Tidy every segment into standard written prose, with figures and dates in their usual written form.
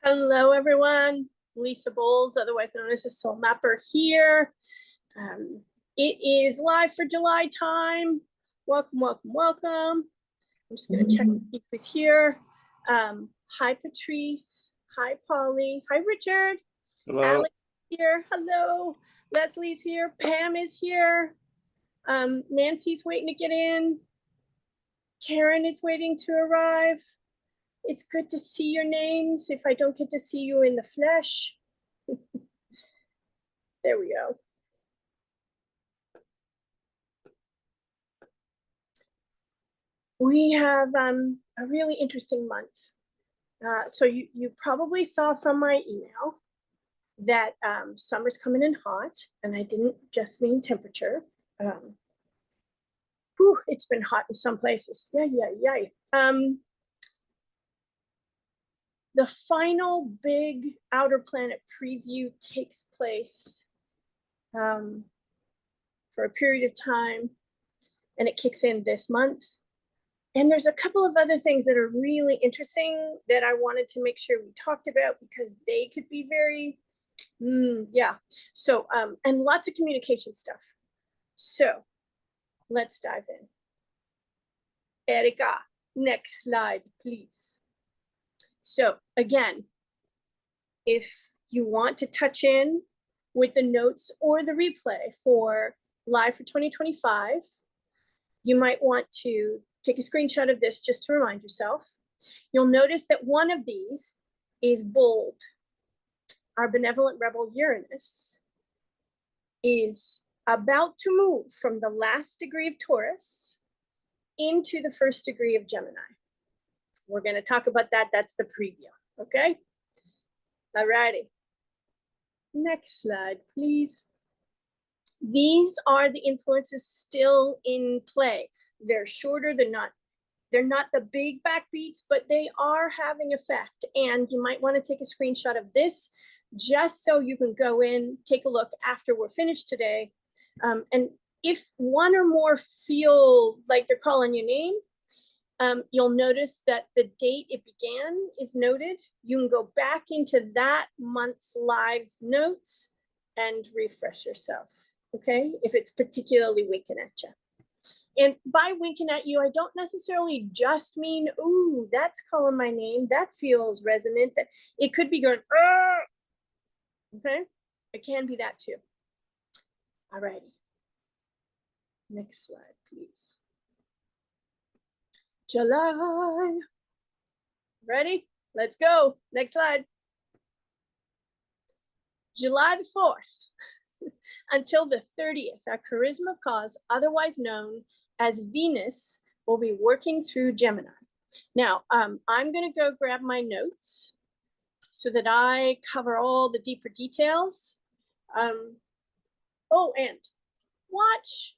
Hello, everyone. Lisa Bowles, otherwise known as the Soul Mapper here. It is live for July time. Welcome, welcome, welcome. I'm just going to check to see who's here. Hi, Patrice. Hi, Polly. Hi, Richard. Hello. Alex is here. Hello. Leslie's here. Pam is here. Nancy's waiting to get in. Karen is waiting to arrive. It's good to see your names if I don't get to see you in the flesh. There we go. We have a really interesting month. So you probably saw from my email that summer's coming in hot, and I didn't just mean temperature. It's been hot in some places. Yeah. The final big outer planet preview takes place for a period of time, and it kicks in this month. And there's a couple of other things that are really interesting that I wanted to make sure we talked about because they could be very, So, and lots of communication stuff. So let's dive in. Erica, next slide, please. So again, if you want to touch in with the notes or the replay for Live for 2025, you might want to take a screenshot of this just to remind yourself. You'll notice that one of these is bold. Our benevolent rebel Uranus is about to move from the last degree of Taurus into the first degree of Gemini. We're going to talk about that. That's the preview. Okay. All righty. Next slide, please. These are the influences still in play. They're shorter. They're not the big backbeats, but they are having effect. And you might want to take a screenshot of this just so you can go in, take a look after we're finished today. And if one or more feel like they're calling your name, you'll notice that the date it began is noted. You can go back into that month's lives notes and refresh yourself, okay? If it's particularly winking at you. And by winking at you, I don't necessarily just mean, ooh, that's calling my name. That feels resonant. That it could be going, okay? It can be that too. All righty. Next slide, please. July. Ready? Let's go. Next slide. July the 4th until the 30th, our charisma of cause, otherwise known as Venus, will be working through Gemini. Now, I'm going to go grab my notes so that I cover all the deeper details. Oh, and watch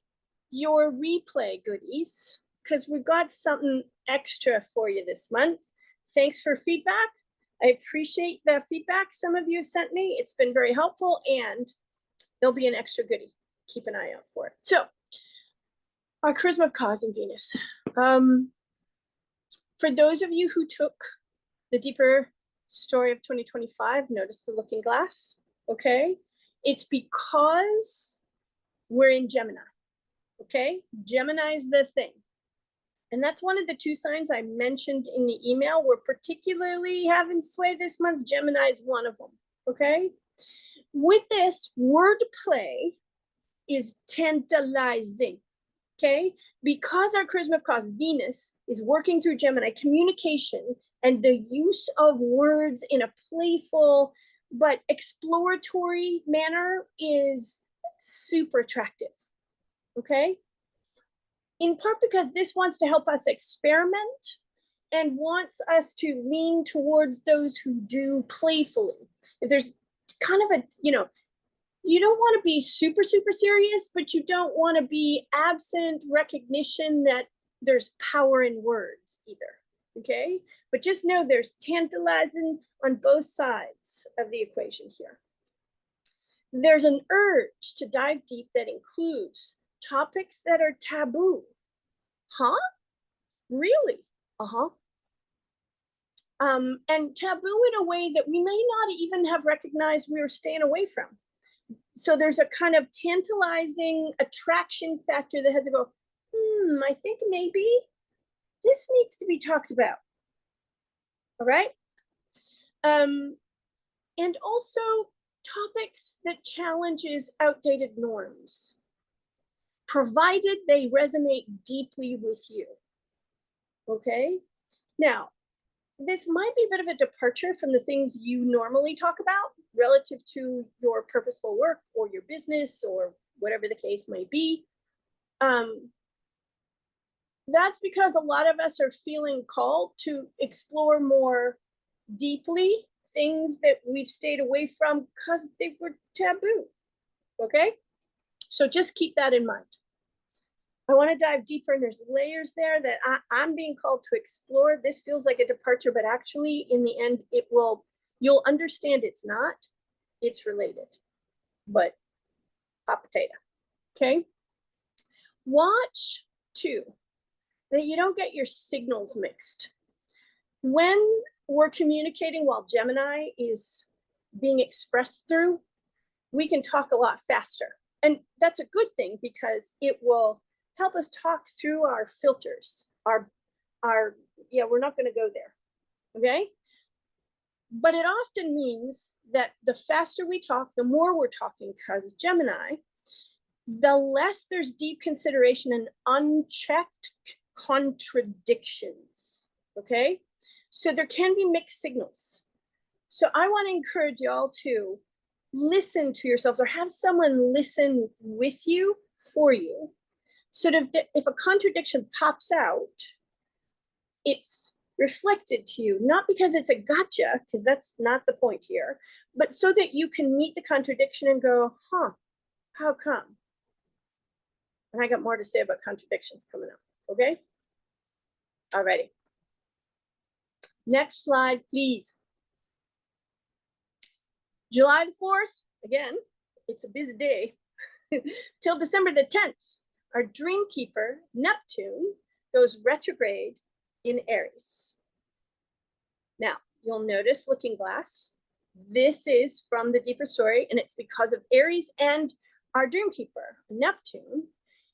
your replay goodies, because we've got something extra for you this month. Thanks for feedback. I appreciate the feedback some of you have sent me. It's been very helpful, and there'll be an extra goodie. Keep an eye out for it. So, our charisma of cause in Venus. For those of you who took the deeper story of 2025, notice the looking glass, okay? It's because we're in Gemini, okay? Gemini is the thing. And that's one of the two signs I mentioned in the email. We're particularly having sway this month. Gemini is one of them, okay? With this, wordplay is tantalizing, okay? Because our charisma of cause, Venus, is working through Gemini, communication and the use of words in a playful but exploratory manner is super attractive, okay? In part because this wants to help us experiment and wants us to lean towards those who do playfully. If there's kind of a, you don't want to be super, super serious, but you don't want to be absent recognition that there's power in words either, okay? But just know there's tantalizing on both sides of the equation here. There's an urge to dive deep that includes topics that are taboo. Huh? Really? Uh-huh. and taboo in a way that we may not even have recognized we were staying away from. So there's a kind of tantalizing attraction factor that has to go, I think maybe this needs to be talked about. All right. And also topics that challenges outdated norms, provided they resonate deeply with you. Okay. Now, this might be a bit of a departure from the things you normally talk about relative to your purposeful work or your business or whatever the case may be. That's because a lot of us are feeling called to explore more deeply things that we've stayed away from because they were taboo. Okay? So just keep that in mind. I want to dive deeper, and there's layers there that I'm being called to explore. This feels like a departure, but actually in the end, you'll understand it's not, it's related, but hot potato. Okay? Watch too, that you don't get your signals mixed. When we're communicating while Gemini is being expressed through, we can talk a lot faster. And that's a good thing because it will help us talk through our filters. We're not going to go there. Okay? But it often means that the faster we talk, the more we're talking, because Gemini, the less there's deep consideration and unchecked contradictions. Okay? So there can be mixed signals. So I want to encourage y'all to listen to yourselves or have someone listen with you, for you. So if a contradiction pops out, it's reflected to you, not because it's a gotcha, because that's not the point here, but so that you can meet the contradiction and go, how come? And I got more to say about contradictions coming up, okay? Alrighty. Next slide, please. July the 4th, again, it's a busy day, till December the 10th, our dream keeper, Neptune, goes retrograde in Aries. Now, you'll notice Looking Glass. This is from the deeper story, and it's because of Aries, and our dream keeper, Neptune,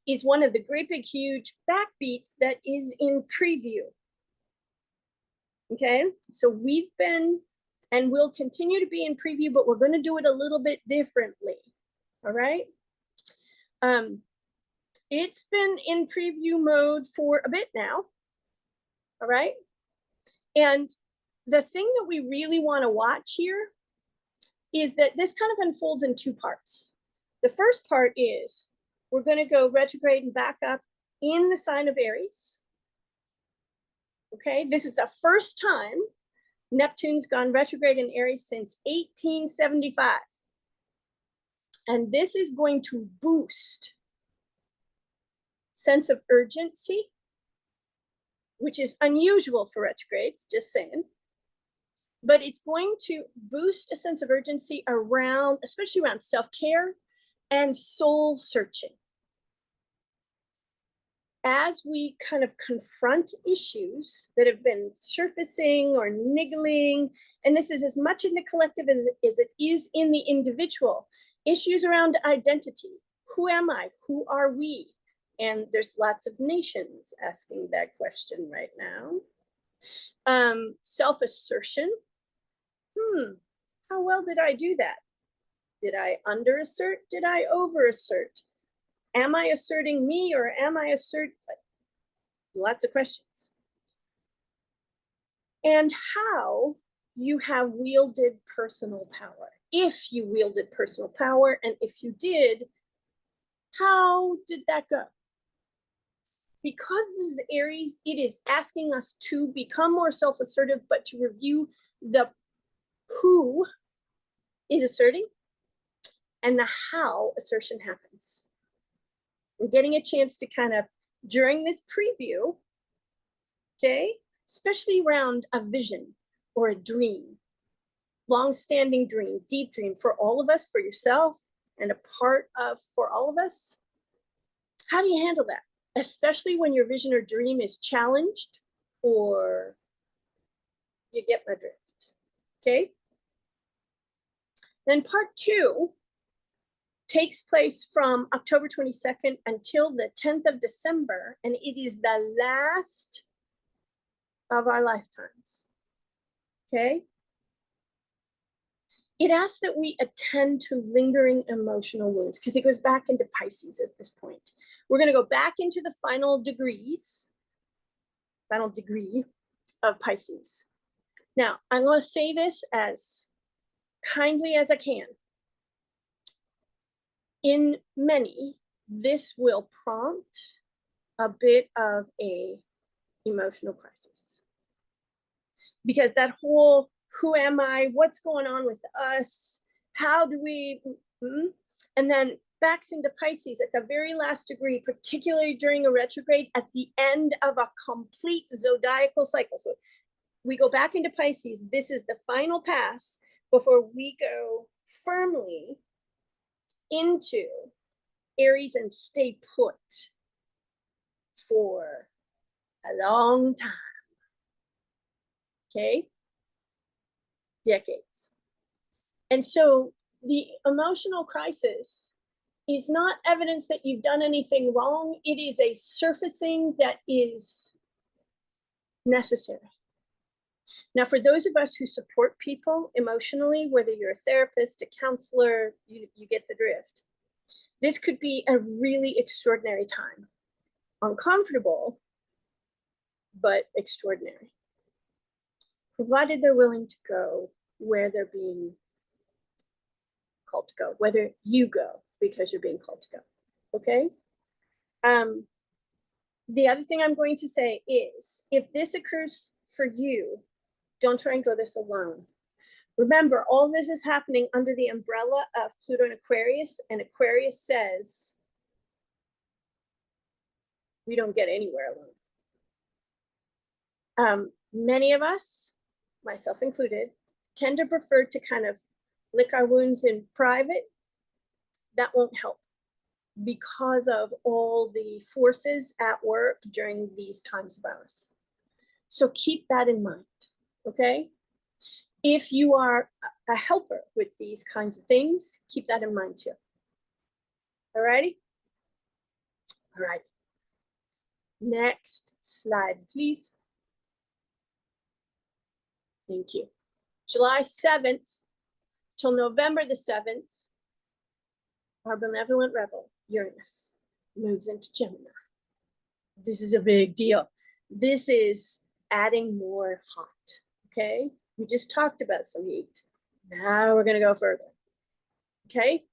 is one of the great big huge backbeats that is in preview. Okay, so we've been and will continue to be in preview, but we're going to do it a little bit differently. All right. It's been in preview mode for a bit now. All right. And the thing that we really want to watch here is that this kind of unfolds in two parts. The first part is we're going to go retrograde and back up in the sign of Aries. Okay, this is the first time Neptune's gone retrograde in Aries since 1875. And this is going to boost sense of urgency, which is unusual for retrogrades, just saying. But it's going to boost a sense of urgency around, especially around self-care and soul searching. As we kind of confront issues that have been surfacing or niggling, and this is as much in the collective as it is in the individual, issues around identity. Who am I? Who are we? And there's lots of nations asking that question right now. Self-assertion. How well did I do that? Did I under-assert? Did I over-assert? Am I asserting me or am I asserting? Lots of questions. And how you have wielded personal power. If you wielded personal power, and if you did, how did that go? Because this is Aries, it is asking us to become more self-assertive, but to review the who is asserting and the how assertion happens. We're getting a chance to kind of, during this preview, okay, especially around a vision or a dream, long-standing dream, deep dream for all of us, for yourself, and a part of for all of us. How do you handle that? Especially when your vision or dream is challenged or, You get my drift. Okay. Then part 2 takes place from October 22nd until the 10th of December, and it is the last of our lifetimes. Okay. It asks that we attend to lingering emotional wounds because it goes back into Pisces at this point. We're going to go back into the final degree of Pisces. Now, I'm going to say this as kindly as I can. In many, this will prompt a bit of a emotional crisis. Because that whole, who am I? What's going on with us? How do we, and then backs into Pisces at the very last degree, particularly during a retrograde at the end of a complete zodiacal cycle. So we go back into Pisces. This is the final pass before we go firmly into Aries and stay put for a long time. Okay? Decades. And so the emotional crisis is not evidence that you've done anything wrong. It is a surfacing that is necessary. Now, for those of us who support people emotionally, whether you're a therapist, a counselor, you get the drift. This could be a really extraordinary time. Uncomfortable, but extraordinary. Provided they're willing to go where they're being called to go, whether you go because you're being called to go. Okay? The other thing I'm going to say is, if this occurs for you, don't try and go this alone. Remember, all this is happening under the umbrella of Pluto and Aquarius says we don't get anywhere alone. Many of us, myself included, tend to prefer to kind of lick our wounds in private. That won't help because of all the forces at work during these times of ours. So keep that in mind, okay? If you are a helper with these kinds of things, keep that in mind too. All righty? All right. Next slide, please. Thank you. July 7th till November the 7th, our benevolent rebel, Uranus, moves into Gemini. This is a big deal. This is adding more hot, okay? We just talked about some heat. Now we're going to go further, okay?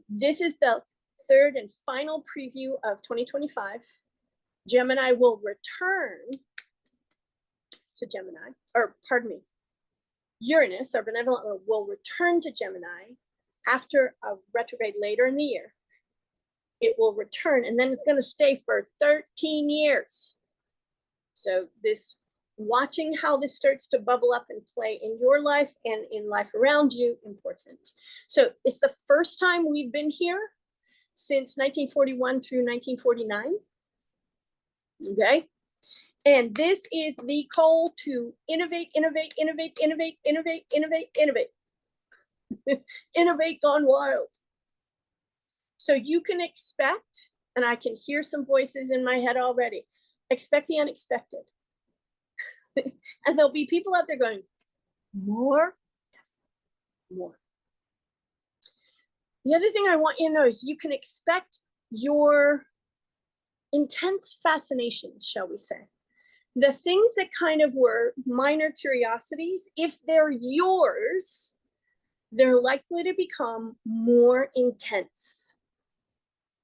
This is the third and final preview of 2025. Gemini will return to Gemini, or pardon me, Uranus, our benevolent, will return to Gemini after a retrograde later in the year. It will return, and then it's going to stay for 13 years. So this, watching how this starts to bubble up and play in your life and in life around you, important. So it's the first time we've been here since 1941 through 1949. Okay. And this is the call to innovate, innovate, innovate, innovate, innovate, innovate, innovate. Innovate gone wild. So you can expect, and I can hear some voices in my head already, expect the unexpected. And there'll be people out there going, more? Yes, more. The other thing I want you to know is you can expect your intense fascinations, shall we say. The things that kind of were minor curiosities, if they're yours, they're likely to become more intense.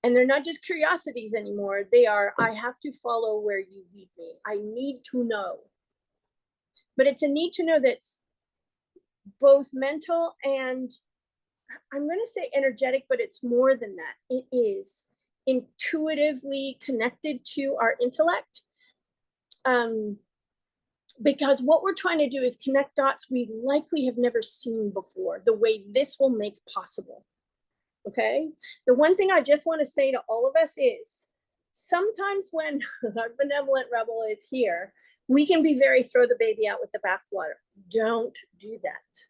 And they're not just curiosities anymore. They are, I have to follow where you lead me. I need to know. But it's a need to know that's both mental and, I'm going to say energetic, but it's more than that. It is intuitively connected to our intellect. Because what we're trying to do is connect dots we likely have never seen before, the way this will make possible. Okay? The one thing I just want to say to all of us is, sometimes when our benevolent rebel is here, We can be very throw the baby out with the bathwater. Don't do that.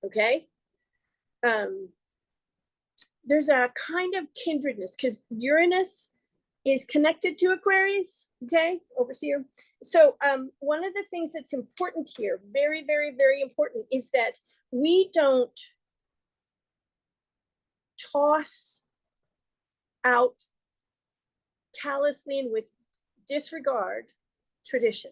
Okay. There's a kind of kindredness because Uranus is connected to Aquarius. Okay, overseer. So one of the things that's important here, very, very, very important, is that we don't toss out callously and with disregard tradition.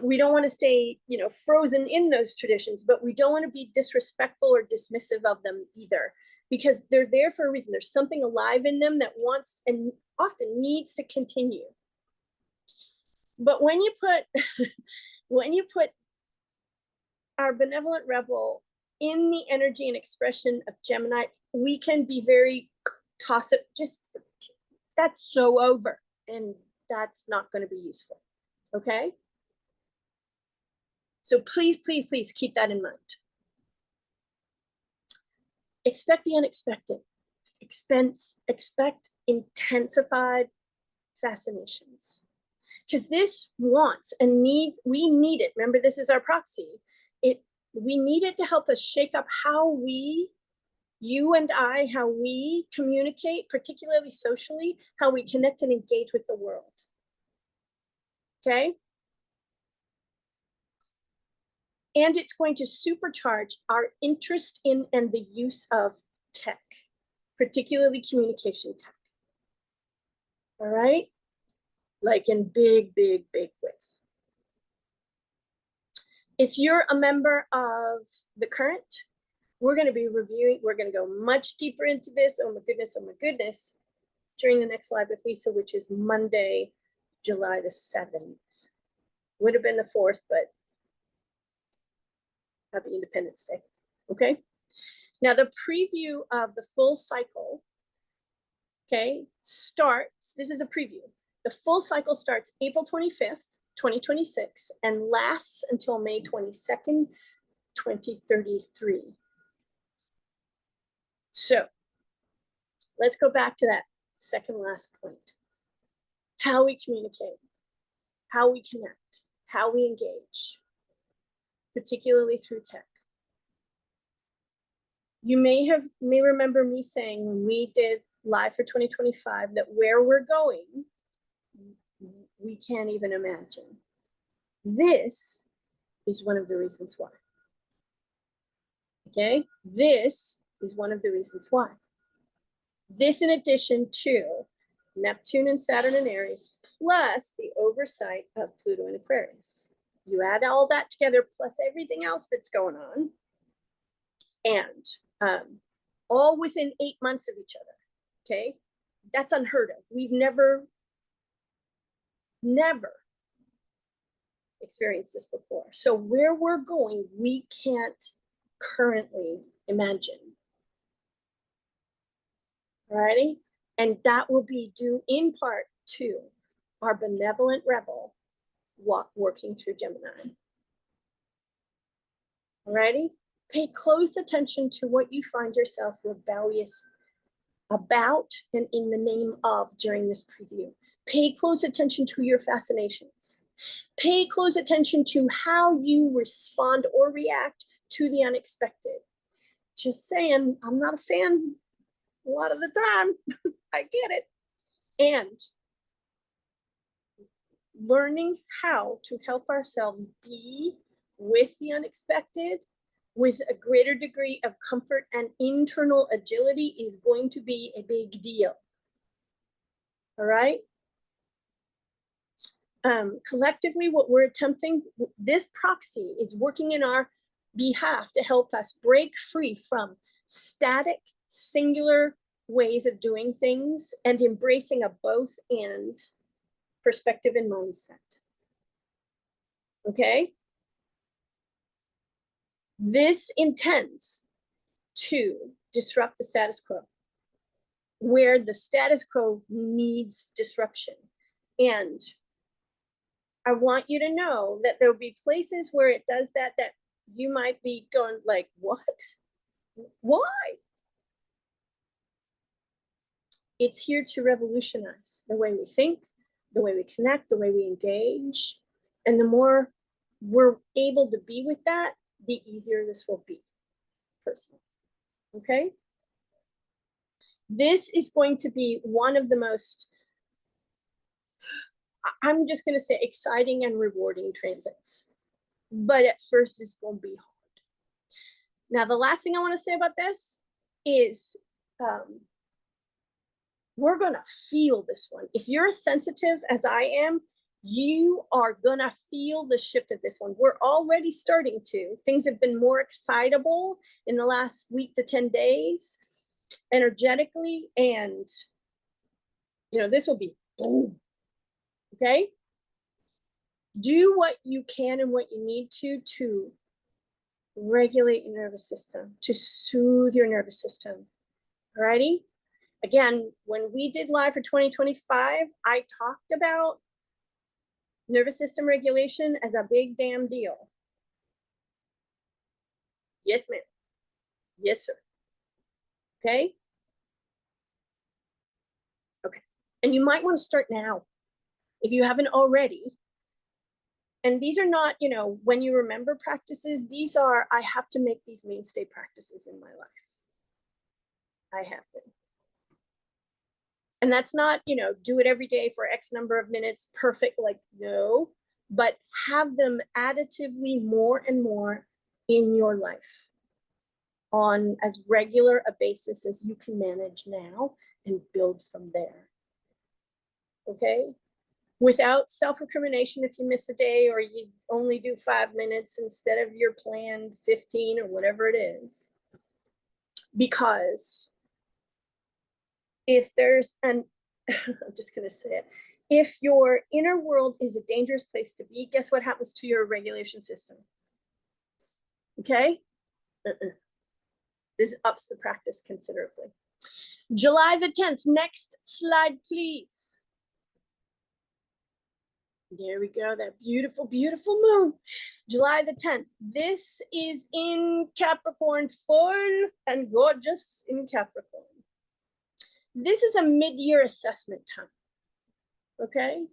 We don't want to stay, frozen in those traditions, but we don't want to be disrespectful or dismissive of them either, because they're there for a reason. There's something alive in them that wants and often needs to continue. But when you put our benevolent rebel in the energy and expression of Gemini, we can be very toss it, just that's so over, and that's not going to be useful. Okay. So please, please, please keep that in mind. Expect the unexpected. Expect intensified fascinations. Because this wants and we need it. Remember, this is our proxy. We need it to help us shake up how you and I, how we communicate, particularly socially, how we connect and engage with the world. Okay? And it's going to supercharge our interest in and the use of tech, particularly communication tech. All right? Like in big, big, big ways. If you're a member of the current, we're going to be reviewing, we're going to go much deeper into this. Oh my goodness, during the next live with Lisa, which is Monday, July the 7th. Would have been the 4th, but happy Independence Day. Okay. Now the preview of the full cycle, okay, starts, this is a preview. The full cycle starts April 25th, 2026 and lasts until May 22nd, 2033. So let's go back to that second last point. How we communicate, how we connect, how we engage, particularly through tech. You may remember me saying when we did live for 2025 that where we're going, we can't even imagine. This is one of the reasons why. Okay, this is one of the reasons why. This in addition to Neptune and Saturn and Aries, plus the oversight of Pluto and Aquarius. You add all that together, plus everything else that's going on, and all within 8 months of each other. Okay, that's unheard of. We've never experienced this before. So where we're going, we can't currently imagine. Alrighty, and that will be due in part to our benevolent rebel working through Gemini. Alrighty, pay close attention to what you find yourself rebellious about and in the name of during this preview. Pay close attention to your fascinations. Pay close attention to how you respond or react to the unexpected. Just saying, I'm not a fan a lot of the time. I get it. And learning how to help ourselves be with the unexpected with a greater degree of comfort and internal agility is going to be a big deal. All right. Collectively, what we're attempting, this proxy is working in our behalf to help us break free from static, singular ways of doing things and embracing a both and perspective and mindset. Okay? This intends to disrupt the status quo, where the status quo needs disruption. And I want you to know that there'll be places where it does that you might be going like, what? Why? It's here to revolutionize the way we think, the way we connect, the way we engage. And the more we're able to be with that, the easier this will be, personally. Okay? This is going to be one of the most, I'm just going to say, exciting and rewarding transits. But at first, it's going to be hard. Now, the last thing I want to say about this is we're going to feel this one. If you're as sensitive as I am, you are going to feel the shift of this one. We're already starting to. Things have been more excitable in the last week to 10 days, energetically, and, you know, this will be boom. Okay? Do what you can and what you need to regulate your nervous system, to soothe your nervous system. Alrighty? Again, when we did live for 2025, I talked about nervous system regulation as a big damn deal. Yes, ma'am. Yes, sir. Okay? Okay. And you might want to start now if you haven't already. And these are not, you know, when you remember practices, these are, I have to make these mainstay practices in my life. I have been. And that's not, you know, do it every day for X number of minutes, perfect, like, no, but have them additively more and more in your life on as regular a basis as you can manage now and build from there. Okay? Without self-recrimination if you miss a day or you only do 5 minutes instead of your planned 15 or whatever it is. Because if there's an, I'm just going to say it, if your inner world is a dangerous place to be, guess what happens to your regulation system? Okay? This ups the practice considerably. July the 10th, next slide, please. There we go, that beautiful, beautiful moon. July the 10th. This is in Capricorn, full and gorgeous in Capricorn. This is a mid-year assessment time, okay?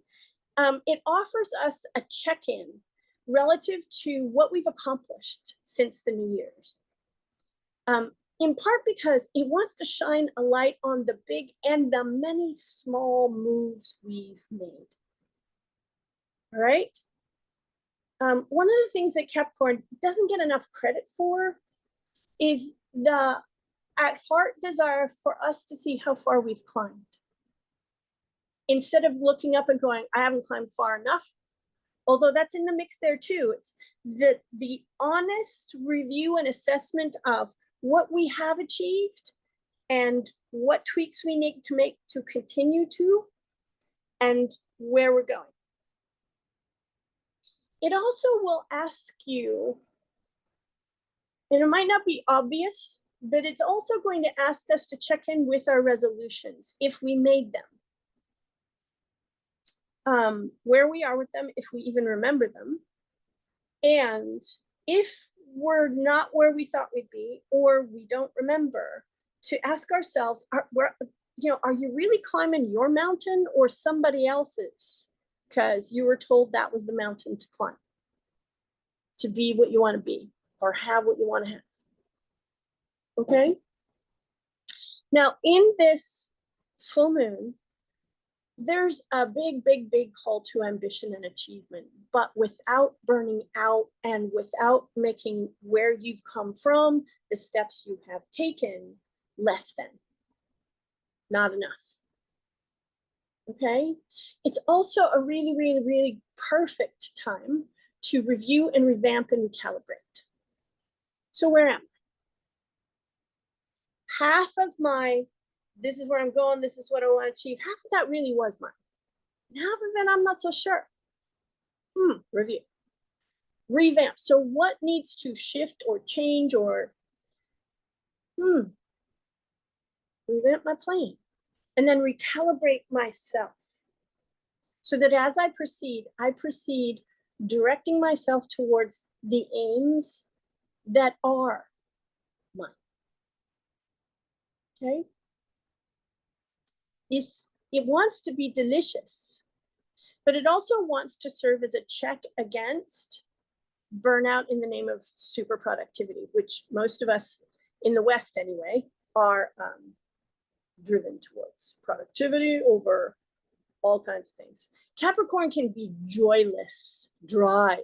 It offers us a check-in relative to what we've accomplished since the New Year's. In part because it wants to shine a light on the big and the many small moves we've made. All right. One of the things that Capricorn doesn't get enough credit for is the at heart desire for us to see how far we've climbed. Instead of looking up and going, I haven't climbed far enough, although that's in the mix there too. It's the honest review and assessment of what we have achieved and what tweaks we need to make to continue to, and where we're going. It also will ask you, and it might not be obvious, but it's also going to ask us to check in with our resolutions if we made them. Where we are with them, if we even remember them. And if we're not where we thought we'd be, or we don't remember, to ask ourselves, are you really climbing your mountain or somebody else's? Because you were told that was the mountain to climb, to be what you want to be, or have what you want to have. Okay? Now, in this full moon, there's a big, big, big call to ambition and achievement, but without burning out and without making where you've come from, the steps you have taken, less than. Not enough. Okay? It's also a really, really, really perfect time to review and revamp and recalibrate. So where am I? Half of my, this is where I'm going, this is what I want to achieve, half of that really was mine. And half of it, I'm not so sure. Review. Revamp. So what needs to shift or change or, revamp my plan. And then recalibrate myself. So that as I proceed directing myself towards the aims that are mine. Okay? It wants to be delicious. but it also wants to serve as a check against burnout in the name of super productivity, which most of us in the West anyway are driven towards productivity over all kinds of things. Capricorn can be joyless, dry,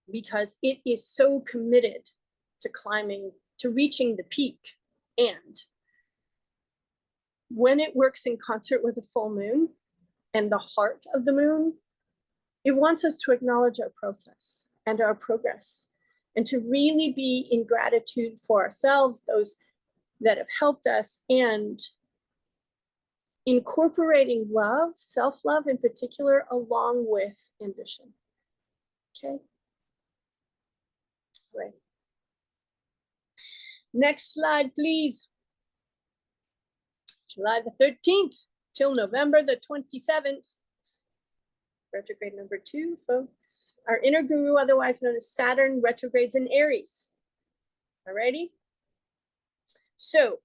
because it is so committed to climbing, to reaching the peak. And when it works in concert with a full moon and the heart of the moon, it wants us to acknowledge our process and our progress, and to really be in gratitude for ourselves, those that have helped us, and incorporating love, self-love in particular, along with ambition. Okay. Right. Next slide, please. July the 13th till November the 27th. Retrograde number 2, folks. Our inner guru, otherwise known as Saturn, retrogrades in Aries. Alrighty. So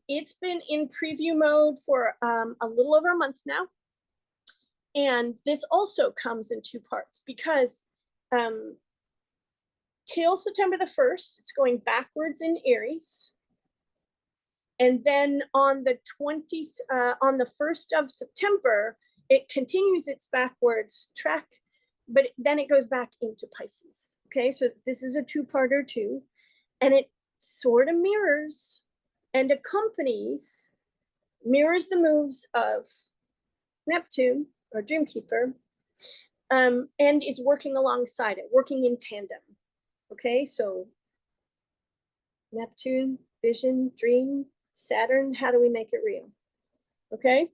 it's been in preview mode for a little over a month now. And this also comes in 2 parts, because till September the 1st, it's going backwards in Aries. And then on the 1st of September, it continues its backwards track, but then it goes back into Pisces. Okay, so this is a 2-parter too. And it sort of mirrors and accompanies, mirrors the moves of Neptune, or Dreamkeeper, and is working alongside it, working in tandem. Okay, so Neptune, vision, dream, Saturn, how do we make it real? Okay.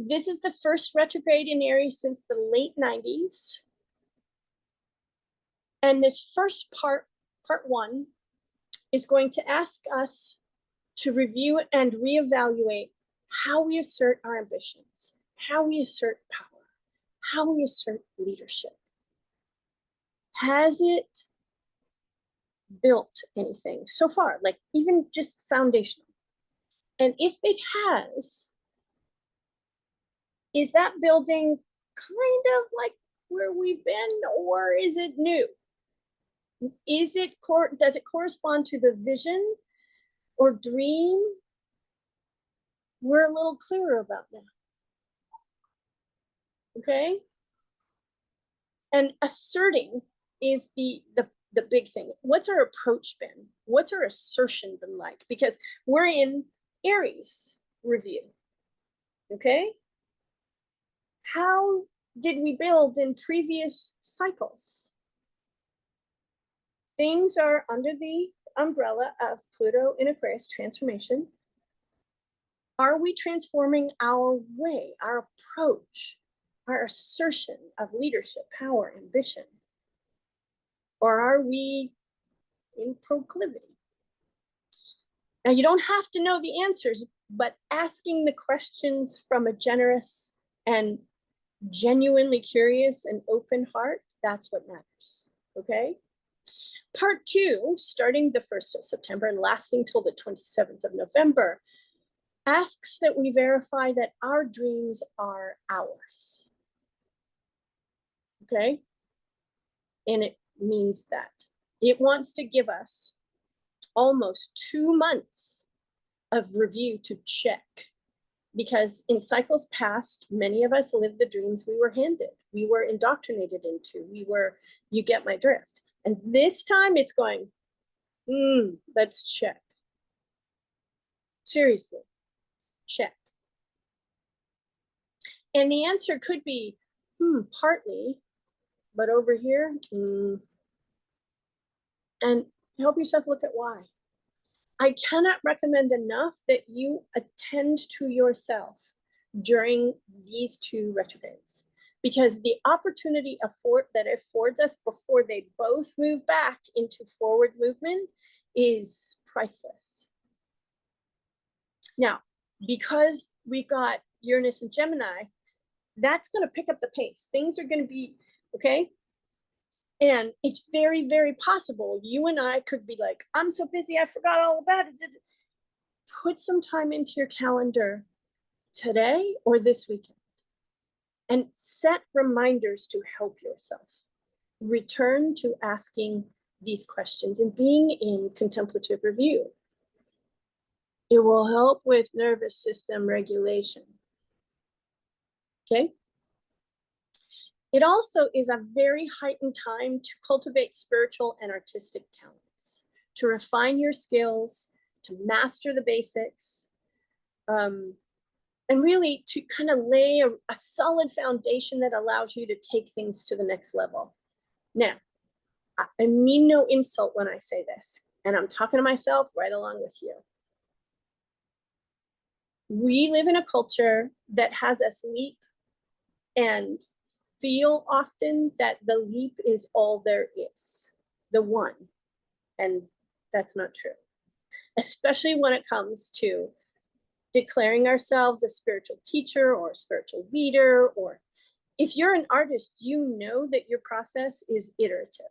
This is the first retrograde in Aries since the late 90s. And this first part 1, is going to ask us to review and reevaluate how we assert our ambitions, how we assert power, how we assert leadership. Has it built anything so far, like even just foundational? And if it has, is that building kind of like where we've been, or is it new? Is it does it correspond to the vision or dream? We're a little clearer about that. Okay? And asserting is the big thing. What's our approach been? What's our assertion been like? Because we're in Aries review. Okay? How did we build in previous cycles? Things are under the umbrella of Pluto in Aquarius transformation. Are we transforming our way, our approach, our assertion of leadership, power, ambition? Or are we in proclivity? Now, you don't have to know the answers, but asking the questions from a generous and genuinely curious and open heart, that's what matters. Okay? Part 2, starting the 1st of September and lasting till the 27th of November, asks that we verify that our dreams are ours. Okay? And it means that it wants to give us almost 2 months of review to check, because in cycles past, many of us lived the dreams we were handed, we were indoctrinated into, you get my drift. And this time it's going, let's check. Seriously, check. And the answer could be, partly, but over here, and help yourself look at why. I cannot recommend enough that you attend to yourself during these 2 retrogrades, because the opportunity that it affords us before they both move back into forward movement is priceless. Now, because we got Uranus and Gemini, that's going to pick up the pace. Things are going to be, okay? And it's very, very possible you and I could be like, I'm so busy, I forgot all about it. Put some time into your calendar today or this weekend. And set reminders to help yourself. Return to asking these questions and being in contemplative review. It will help with nervous system regulation. Okay? It also is a very heightened time to cultivate spiritual and artistic talents, to refine your skills, to master the basics, and really to kind of lay a solid foundation that allows you to take things to the next level. Now, I mean no insult when I say this, and I'm talking to myself right along with you. We live in a culture that has us leap and feel often that the leap is all there is, the one, and that's not true, especially when it comes to declaring ourselves a spiritual teacher or a spiritual leader, or if you're an artist, you know that your process is iterative.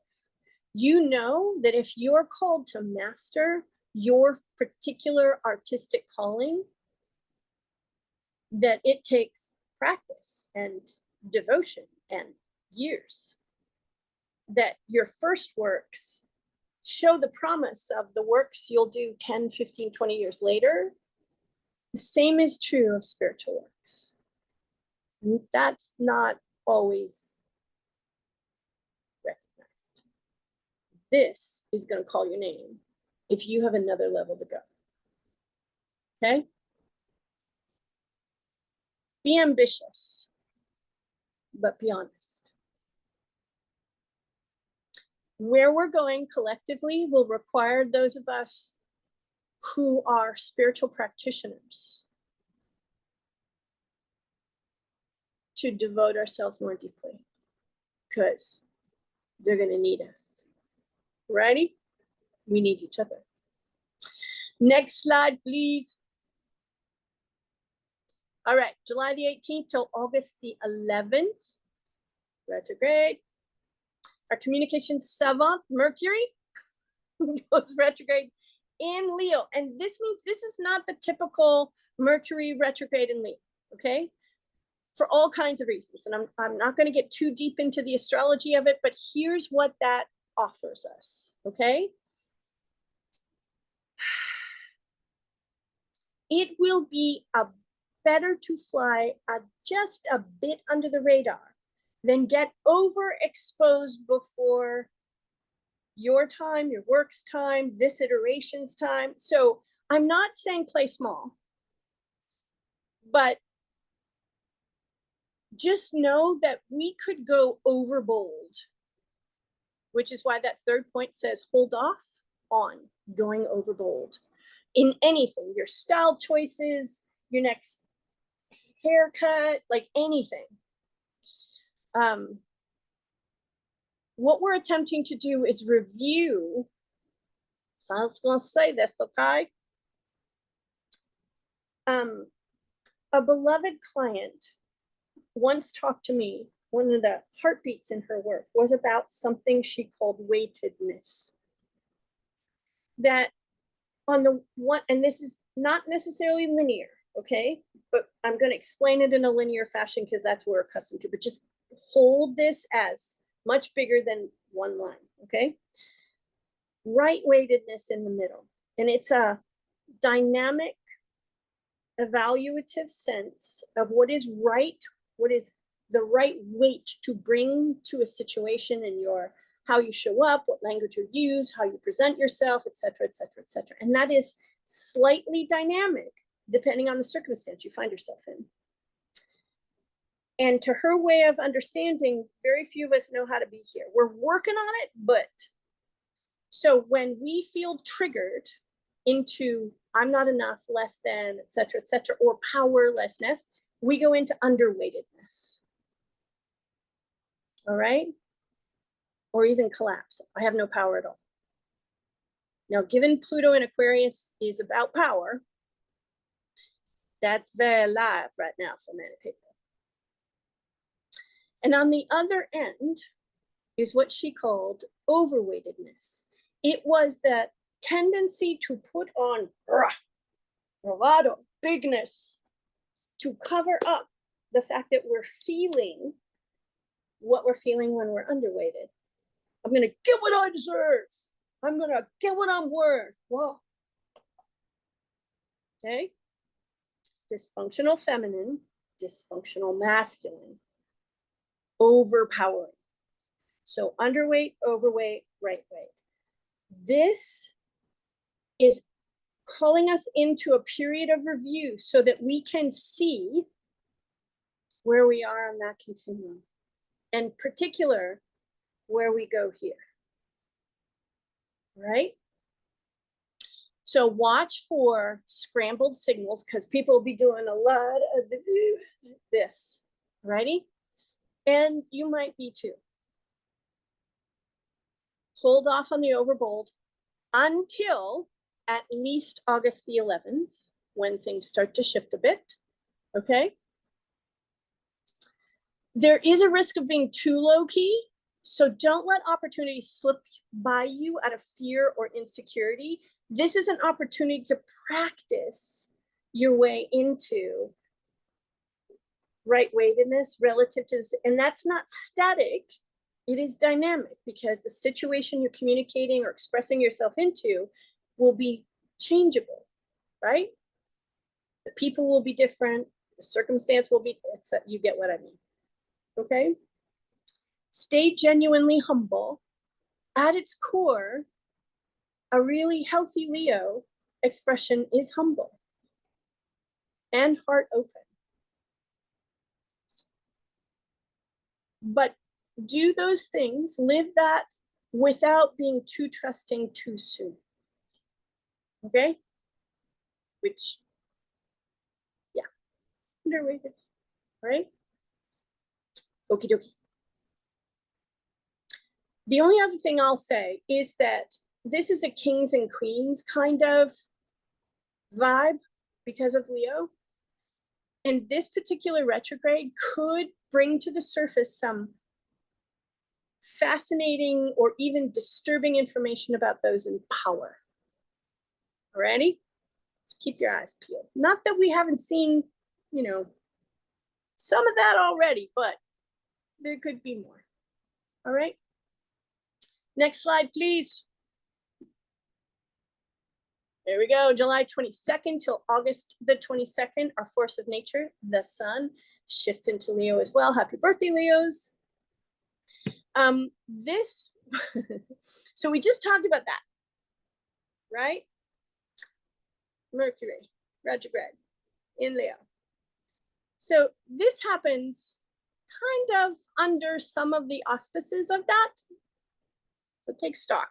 You know that if you're called to master your particular artistic calling, that it takes practice and devotion and years. That your first works show the promise of the works you'll do 10, 15, 20 years later. The same is true of spiritual works. That's not always recognized. This is going to call your name if you have another level to go. Okay? Be ambitious, but be honest. Where we're going collectively will require those of us who are spiritual practitioners to devote ourselves more deeply, because they're going to need us. Ready? We need each other. Next slide, please. All right, July the 18th till August the 11th, retrograde. Our communication savant, Mercury, goes retrograde in Leo. And this means this is not the typical Mercury retrograde in Leo, okay? For all kinds of reasons. And I'm not going to get too deep into the astrology of it, but here's what that offers us, okay? It will be better to fly just a bit under the radar than get overexposed before your time, your work's time, this iteration's time. So I'm not saying play small, but just know that we could go overbold, which is why that third point says hold off on going overbold in anything, your style choices, your next haircut, like anything. What we're attempting to do is review, so I was going to say this, okay? A beloved client once talked to me, one of the heartbeats in her work was about something she called weightedness. That on the one, and this is not necessarily linear, okay? But I'm going to explain it in a linear fashion because that's what we're accustomed to, but just hold this as much bigger than one line, okay? Right weightedness in the middle. And it's a dynamic, evaluative sense of what is right, what is the right weight to bring to a situation in your, how you show up, what language you use, how you present yourself, et cetera, et cetera, et cetera. And that is slightly dynamic depending on the circumstance you find yourself in. And to her way of understanding, very few of us know how to be here. We're working on it, but so when we feel triggered into I'm not enough, less than, et cetera, or powerlessness, we go into underweightedness. All right? Or even collapse. I have no power at all. Now, given Pluto in Aquarius is about power, that's very alive right now for many people. And on the other end is what she called overweightedness. It was that tendency to put on bravado, bigness, to cover up the fact that we're feeling what we're feeling when we're underweighted. I'm gonna get what I deserve. I'm gonna get what I'm worth. Whoa. Okay. Dysfunctional feminine, dysfunctional masculine, overpowering. So underweight, overweight, right weight. This is calling us into a period of review so that we can see where we are on that continuum, and particular where we go here. Right? So watch for scrambled signals, because people will be doing a lot of this. Ready? And you might be too. Hold off on the overbold until at least August the 11th, when things start to shift a bit. Okay? There is a risk of being too low key, so don't let opportunities slip by you out of fear or insecurity. This is an opportunity to practice your way into right weightedness relative to this, and that's not static. It is dynamic, because the situation you're communicating or expressing yourself into will be changeable, right? The people will be different, the circumstance will be, you get what I mean. Okay? Stay genuinely humble. At its core, a really healthy Leo expression is humble and heart open. But do those things, live that without being too trusting too soon. Okay? Which, yeah, underrated, right? Okie dokie. The only other thing I'll say is that this is a kings and queens kind of vibe because of Leo. And this particular retrograde could bring to the surface some fascinating or even disturbing information about those in power. Alrighty? Just keep your eyes peeled. Not that we haven't seen, some of that already, but there could be more. All right? Next slide, please. There we go. July 22nd till August the 22nd, our force of nature, the sun, shifts into Leo as well. Happy birthday, Leos. So we just talked about that, right? Mercury, retrograde in Leo. So this happens kind of under some of the auspices of that. So take stock.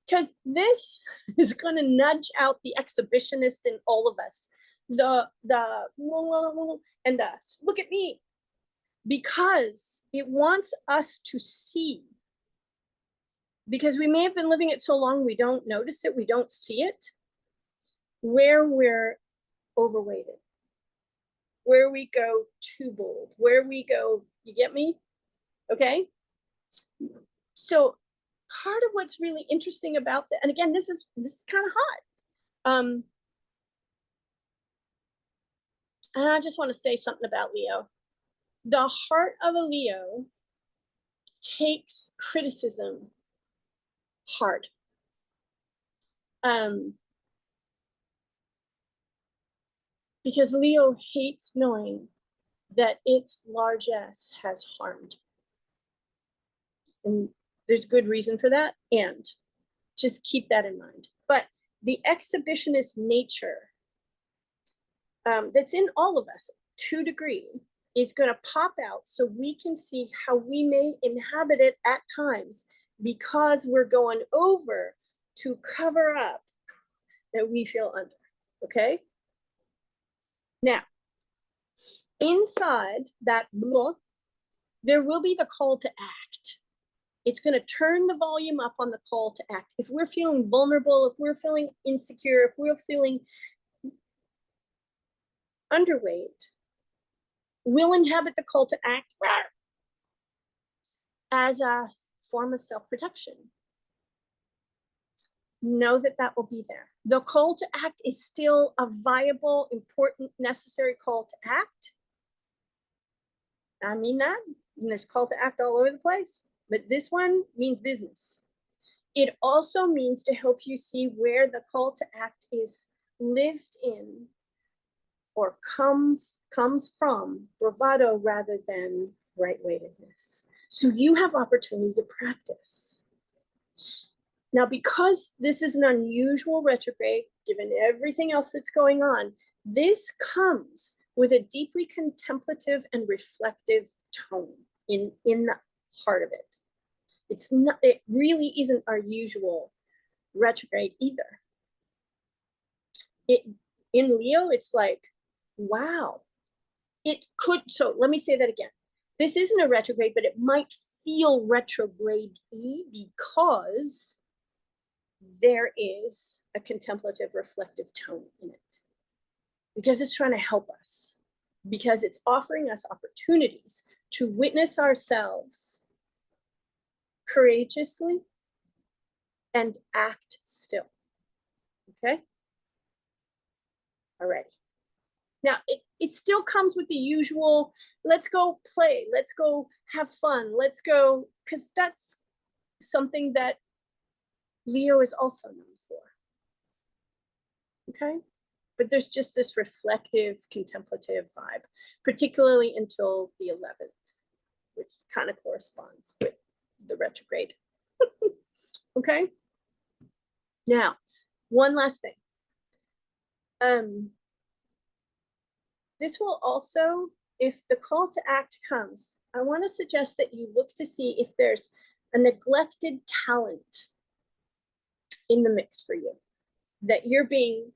Because this is going to nudge out the exhibitionist in all of us. The look at me. Because it wants us to see. Because we may have been living it so long, we don't notice it, we don't see it. Where we're overweighted. Where we go too bold. Where we go, you get me? Okay? So part of what's really interesting about that, and again, this is kind of hot. And I just want to say something about Leo. The heart of a Leo takes criticism hard. Because Leo hates knowing that its largesse has harmed. And there's good reason for that, and just keep that in mind. But the exhibitionist nature that's in all of us to a degree is going to pop out, so we can see how we may inhabit it at times, because we're going over to cover up that we feel under. Okay? Now, inside that blah, there will be the call to act. It's going to turn the volume up on the call to act. If we're feeling vulnerable, if we're feeling insecure, if we're feeling underweight, we'll inhabit the call to act as a form of self-protection. know that that will be there. The call to act is still a viable, important, necessary call to act. I mean that. And there's call to act all over the place, but this one means business. It also means to help you see where the call to act is lived in or comes from bravado rather than right-weightedness. So you have opportunity to practice. Now, because this is an unusual retrograde, given everything else that's going on, this comes with a deeply contemplative and reflective tone in the heart of it. It really isn't our usual retrograde either. In Leo, it's like, wow, it could, so let me say that again. This isn't a retrograde, but it might feel retrograde-y because there is a contemplative, reflective tone in it. Because it's trying to help us. Because it's offering us opportunities to witness ourselves courageously and act still. Okay? All right. Now, it still comes with the usual, let's go play, let's go have fun, let's go, because that's something that Leo is also known for. Okay? But there's just this reflective, contemplative vibe, particularly until the 11th, which kind of corresponds with the retrograde. Okay? Now, one last thing. This will also, if the call to act comes, I want to suggest that you look to see if there's a neglected talent in the mix for you, that you're being,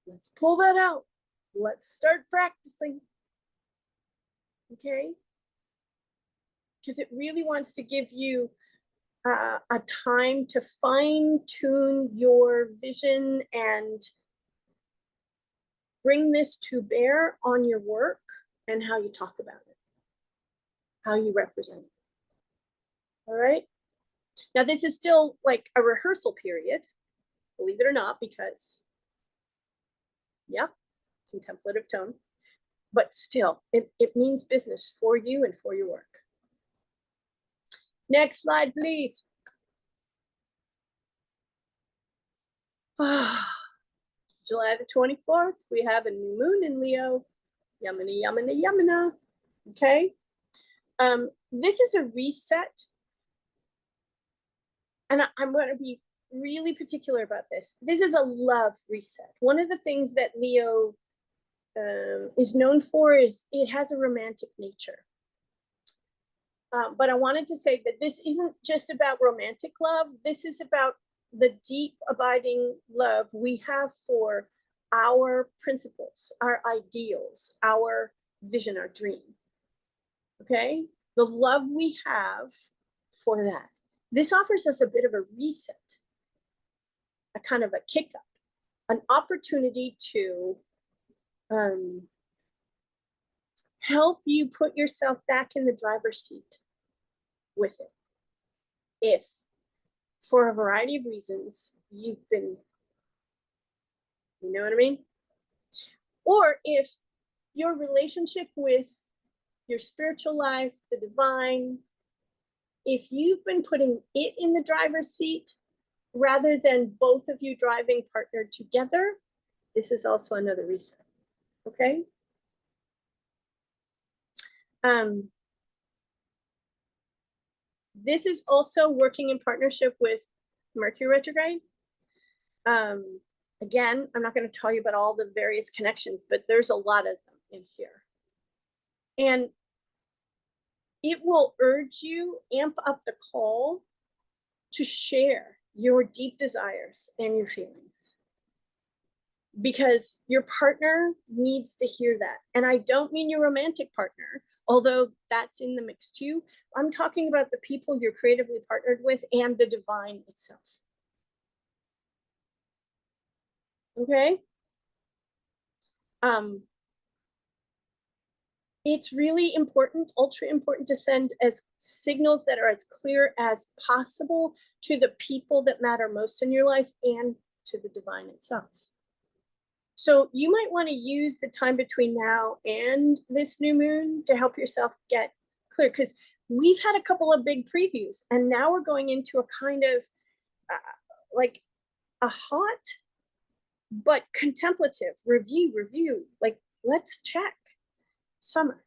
let's pull that out. Let's start practicing. Okay? Because it really wants to give you a time to fine-tune your vision and bring this to bear on your work and how you talk about it, how you represent it. All right? Now, this is still like a rehearsal period, believe it or not, because, yeah, contemplative tone, but still, it means business for you and for your work. Next slide, please. July the 24th, we have a new moon in Leo. Yamana, yamana, yamana. Okay. This is a reset. And I'm going to be really particular about this. This is a love reset. One of the things that Leo is known for is it has a romantic nature. But I wanted to say that this isn't just about romantic love. This is about the deep, abiding love we have for our principles, our ideals, our vision, our dream. Okay? The love we have for that. This offers us a bit of a reset, a kind of a kick up, an opportunity to help you put yourself back in the driver's seat with it. If, for a variety of reasons, you've been, you know what I mean? Or if your relationship with your spiritual life, the divine, if you've been putting it in the driver's seat rather than both of you driving partnered together, this is also another reset. Okay? This is also working in partnership with Mercury retrograde. Again, I'm not going to tell you about all the various connections, but there's a lot of them in here. And it will urge you, amp up the call to share your deep desires and your feelings. Because your partner needs to hear that. And I don't mean your romantic partner, although that's in the mix too. I'm talking about the people you're creatively partnered with and the divine itself. Okay? It's really important, ultra important, to send as signals that are as clear as possible to the people that matter most in your life and to the divine itself. So you might want to use the time between now and this new moon to help yourself get clear, because we've had a couple of big previews and now we're going into a kind of like a hot but contemplative review, like, let's check summer.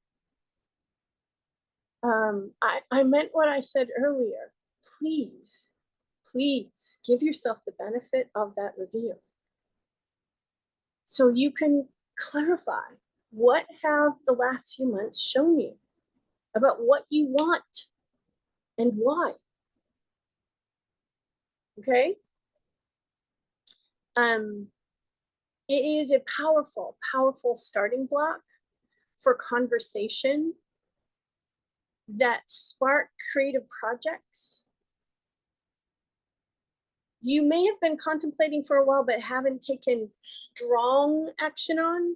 I meant what I said earlier. Please give yourself the benefit of that review so you can clarify what have the last few months shown you about what you want and why. Okay? It is a powerful, powerful starting block for conversation that spark creative projects you may have been contemplating for a while but haven't taken strong action on.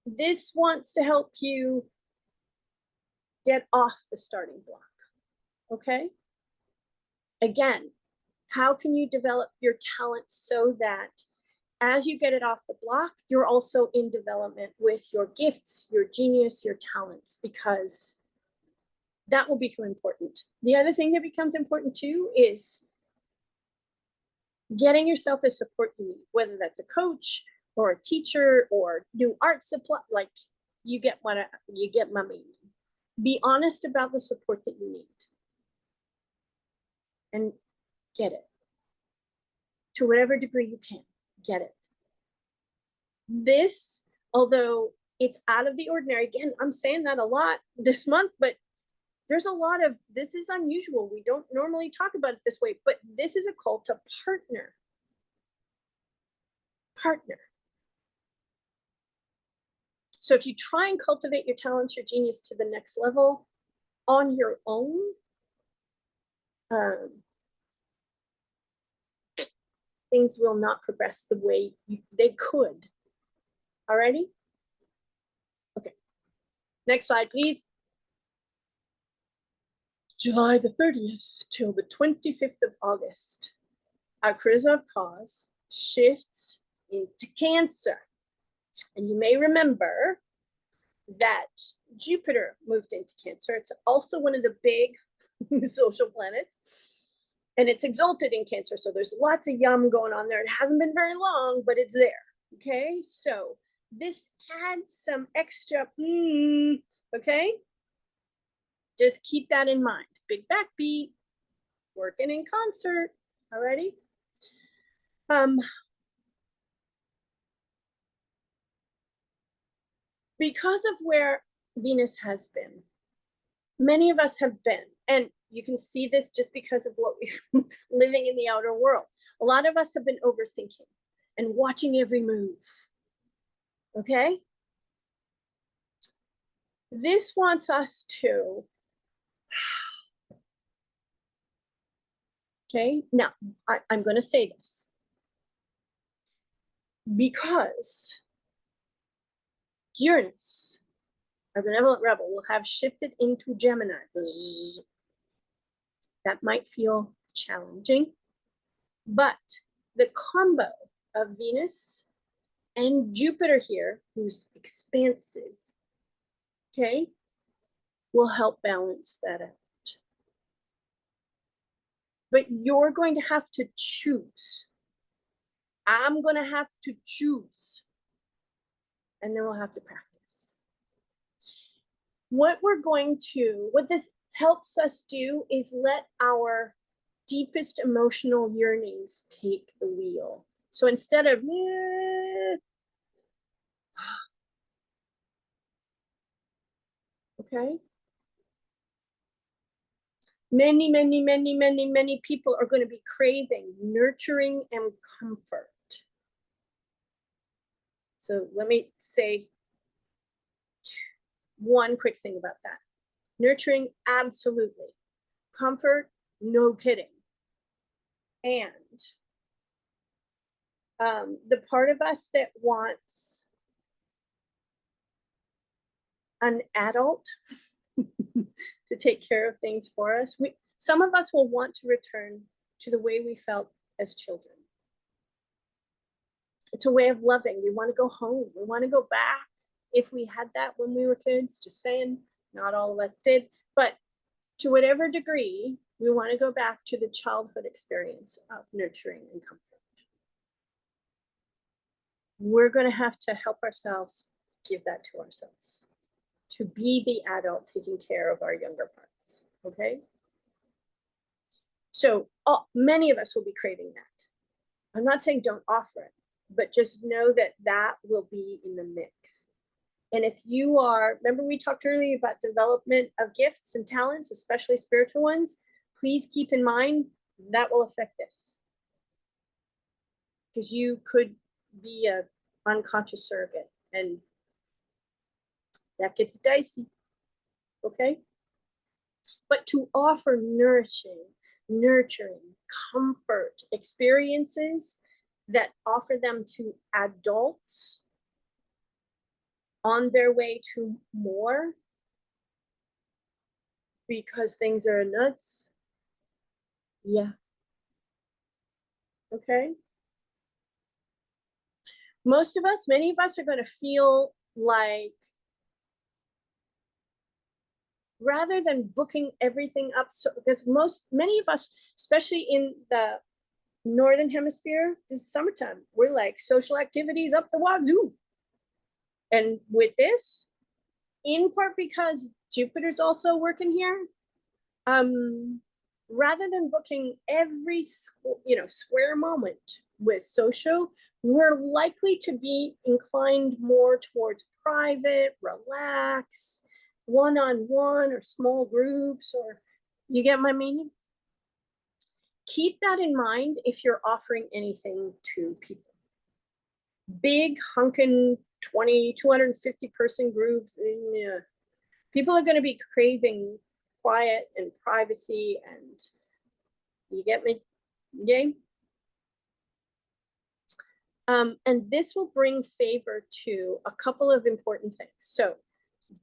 This wants to help you get off the starting block. Okay? Again, how can you develop your talent so that as you get it off the block, you're also in development with your gifts, your genius, your talents, because that will become important. The other thing that becomes important too is getting yourself the support you need, whether that's a coach or a teacher or new art supply, like you get my meaning. Be honest about the support that you need and get it. To whatever degree you can, get it. This, although it's out of the ordinary, again, I'm saying that a lot this month, but there's a lot of, this is unusual. We don't normally talk about it this way, but this is a call to partner. So if you try and cultivate your talents, your genius to the next level on your own, things will not progress the way they could. Alrighty? Okay. Next slide, please. July the 30th till the 25th of August, our charisma of cause shifts into Cancer. And you may remember that Jupiter moved into Cancer. It's also one of the big social planets, and it's exalted in Cancer. So there's lots of yum going on there. It hasn't been very long, but it's there. Okay, so this adds some extra, okay? Just keep that in mind. Big backbeat, working in concert, alrighty? Because of where Venus has been, many of us have been, and you can see this just because of what we're living in the outer world. A lot of us have been overthinking and watching every move, okay? This wants us to, okay? Now, I'm gonna say this because Uranus, our benevolent rebel, will have shifted into Gemini. That might feel challenging, but the combo of Venus and Jupiter here, who's expansive, okay, will help balance that out. But you're going to have to choose. I'm going to have to choose. And then we'll have to practice. What this helps us do is let our deepest emotional yearnings take the wheel. So instead of, okay? Many people are going to be craving nurturing and comfort. So let me say one quick thing about that. Nurturing, absolutely. Comfort, no kidding. And the part of us that wants an adult to take care of things for us. Some of us will want to return to the way we felt as children. It's a way of loving. We want to go home. We want to go back. If we had that when we were kids, just saying, not all of us did, but to whatever degree, we want to go back to the childhood experience of nurturing and comfort. We're going to have to help ourselves give that to ourselves, to be the adult taking care of our younger parts, okay? So many of us will be craving that. I'm not saying don't offer it, but just know that that will be in the mix. And if you are, remember we talked earlier about development of gifts and talents, especially spiritual ones, please keep in mind that will affect this. Because you could be an unconscious surrogate and that gets dicey, okay? But to offer nourishing, nurturing, comfort experiences that offer them to adults on their way to more because things are nuts. Yeah. Okay. Most of us, many of us are going to feel like rather than booking everything up, so because many of us, especially in the Northern Hemisphere, this is summertime, we're like social activities up the wazoo. And with this, in part because Jupiter's also working here, rather than booking every square moment with social, we're likely to be inclined more towards private, relax, one-on-one or small groups, or you get my meaning? Keep that in mind if you're offering anything to people. Big hunkin' 250 person groups, people are going to be craving quiet and privacy, and you get me? Okay? And this will bring favor to a couple of important things. So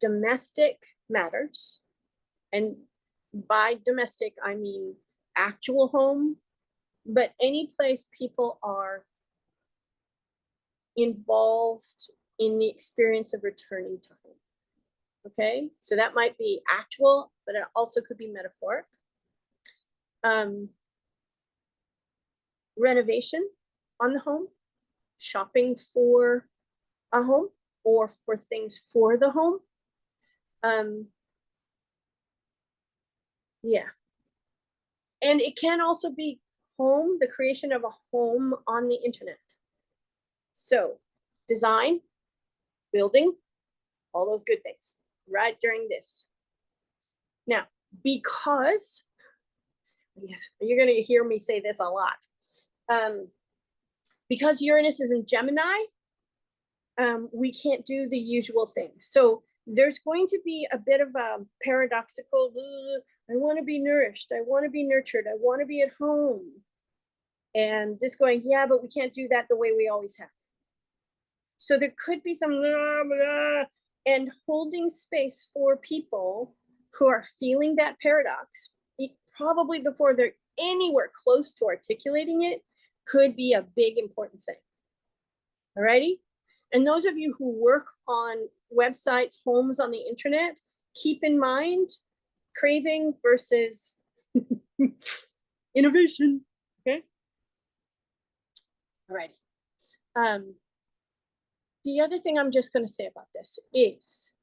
domestic matters, and by domestic, I mean actual home, but any place people are involved in the experience of returning to home. Okay, so that might be actual, but it also could be metaphoric. Renovation on the home, shopping for a home or for things for the home. Yeah. And it can also be home, the creation of a home on the internet. So design, building, all those good things right during this. Now, because, yes, you're going to hear me say this a lot, because Uranus is in Gemini, we can't do the usual things. So there's going to be a bit of a paradoxical, I want to be nourished, I want to be nurtured, I want to be at home. And this going, yeah, but we can't do that the way we always have. So there could be some blah, blah, and holding space for people who are feeling that paradox, probably before they're anywhere close to articulating it, could be a big important thing. Alrighty? And those of you who work on websites, homes on the internet, keep in mind craving versus innovation. Okay? Alrighty. The other thing I'm just going to say about this is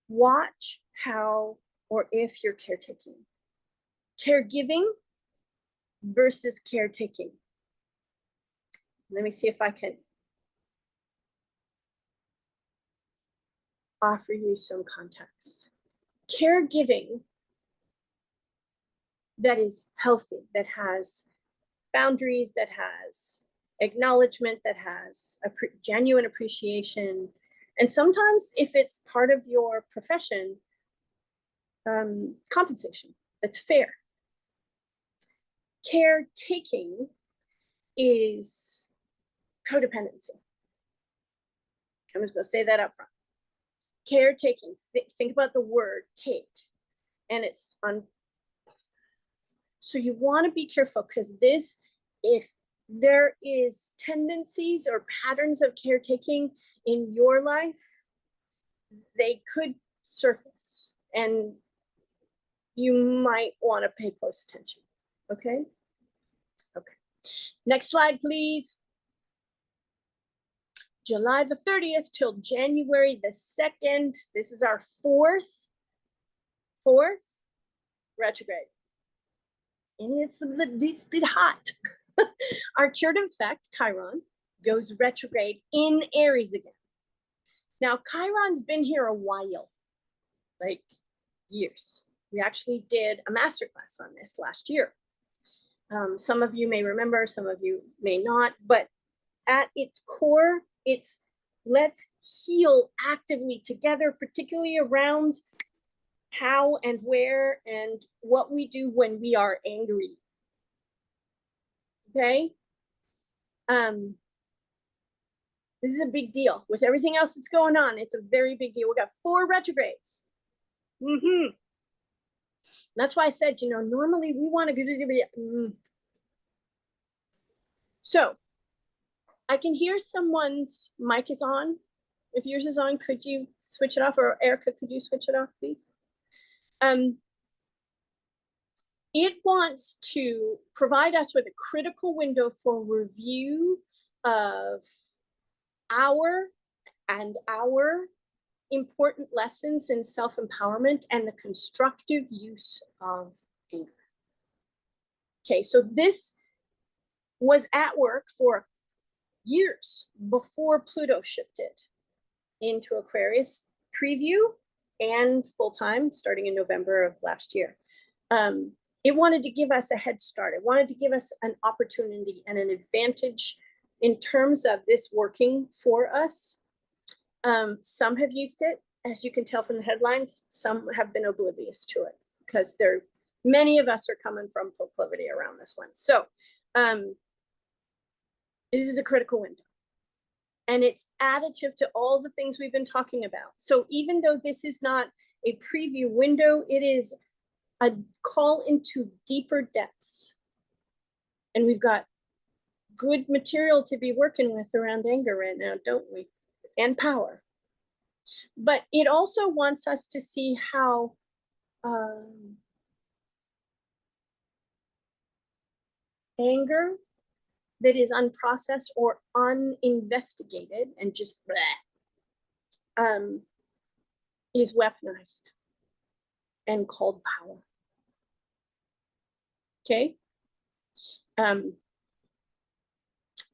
watch how or if you're caretaking. Caregiving versus caretaking. Let me see if I can offer you some context. Caregiving that is healthy, that has boundaries, that has acknowledgement, that has a genuine appreciation. And sometimes if it's part of your profession, compensation, that's fair. Caretaking is codependency. I'm just going to say that up front. Caretaking, think about the word take, and it's on. So you want to be careful, because this, if there is tendencies or patterns of caretaking in your life, they could surface, and you might want to pay close attention. Okay. Okay. Next slide, please. July the 30th till January the 2nd. This is our fourth retrograde. And it's a bit hot. Our curative effect, Chiron, goes retrograde in Aries again. Now, Chiron's been here a while, like years. We actually did a masterclass on this last year. Some of you may remember, some of you may not, but at its core, it's let's heal actively together, particularly around how and where and what we do when we are angry. Okay? This is a big deal. With everything else that's going on, it's a very big deal. We got 4 retrogrades. That's why I said, you know, normally we want to go. So I can hear someone's mic is on. If yours is on, could you switch it off? Or Erica, could you switch it off, please? It wants to provide us with a critical window for review of our important lessons in self-empowerment and the constructive use of anger. Okay, so this was at work for years before Pluto shifted into Aquarius, preview and full-time starting in November of last year. It wanted to give us a head start. It wanted to give us an opportunity and an advantage in terms of this working for us. Some have used it, as you can tell from the headlines. Some have been oblivious to it, because many of us are coming from proclivity around this one. So this is a critical window, and it's additive to all the things we've been talking about. So even though this is not a preview window, it is a call into deeper depths. And we've got good material to be working with around anger right now, don't we? And power. But it also wants us to see how anger that is unprocessed or uninvestigated and just is weaponized and called power. Okay?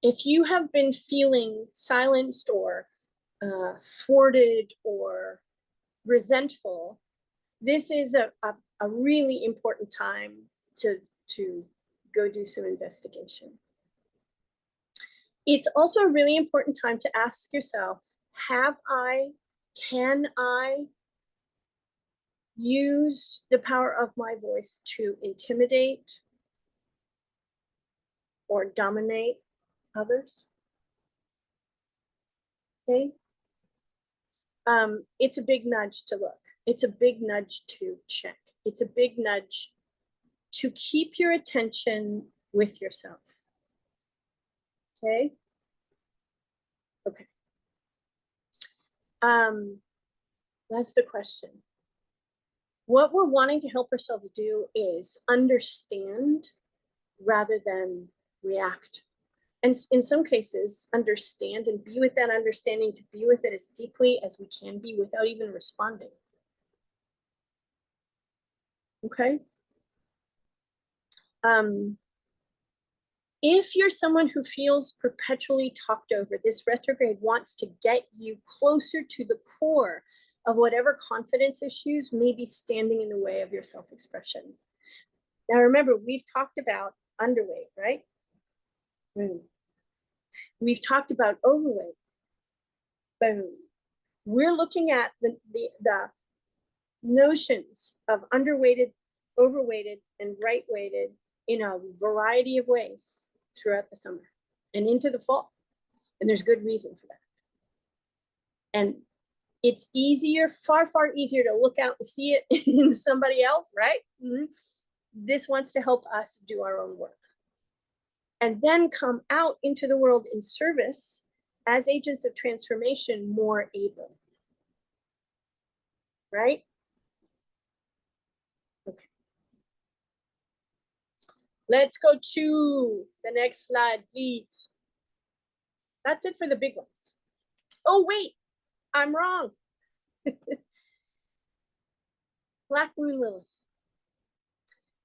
If you have been feeling silenced or thwarted or resentful, this is a really important time to go do some investigation. It's also a really important time to ask yourself, can I use the power of my voice to intimidate or dominate others? Okay. It's a big nudge to look. It's a big nudge to check. It's a big nudge to keep your attention with yourself. Okay. Okay. That's the question. What we're wanting to help ourselves do is understand rather than react. And in some cases, understand and be with that understanding, to be with it as deeply as we can be without even responding. Okay? If you're someone who feels perpetually talked over, this retrograde wants to get you closer to the core of whatever confidence issues may be standing in the way of your self-expression. Now remember, we've talked about underweight, right? We've talked about overweight. Boom. We're looking at the notions of underweighted, overweighted, and right-weighted in a variety of ways throughout the summer and into the fall. And there's good reason for that. And It's easier, far, far easier to look out and see it in somebody else, right? Mm-hmm. This wants to help us do our own work. And then come out into the world in service as agents of transformation, more able. Right? Okay. Let's go to the next slide, please. That's it for the big ones. Oh, wait, I'm wrong. Black Moon Lilith.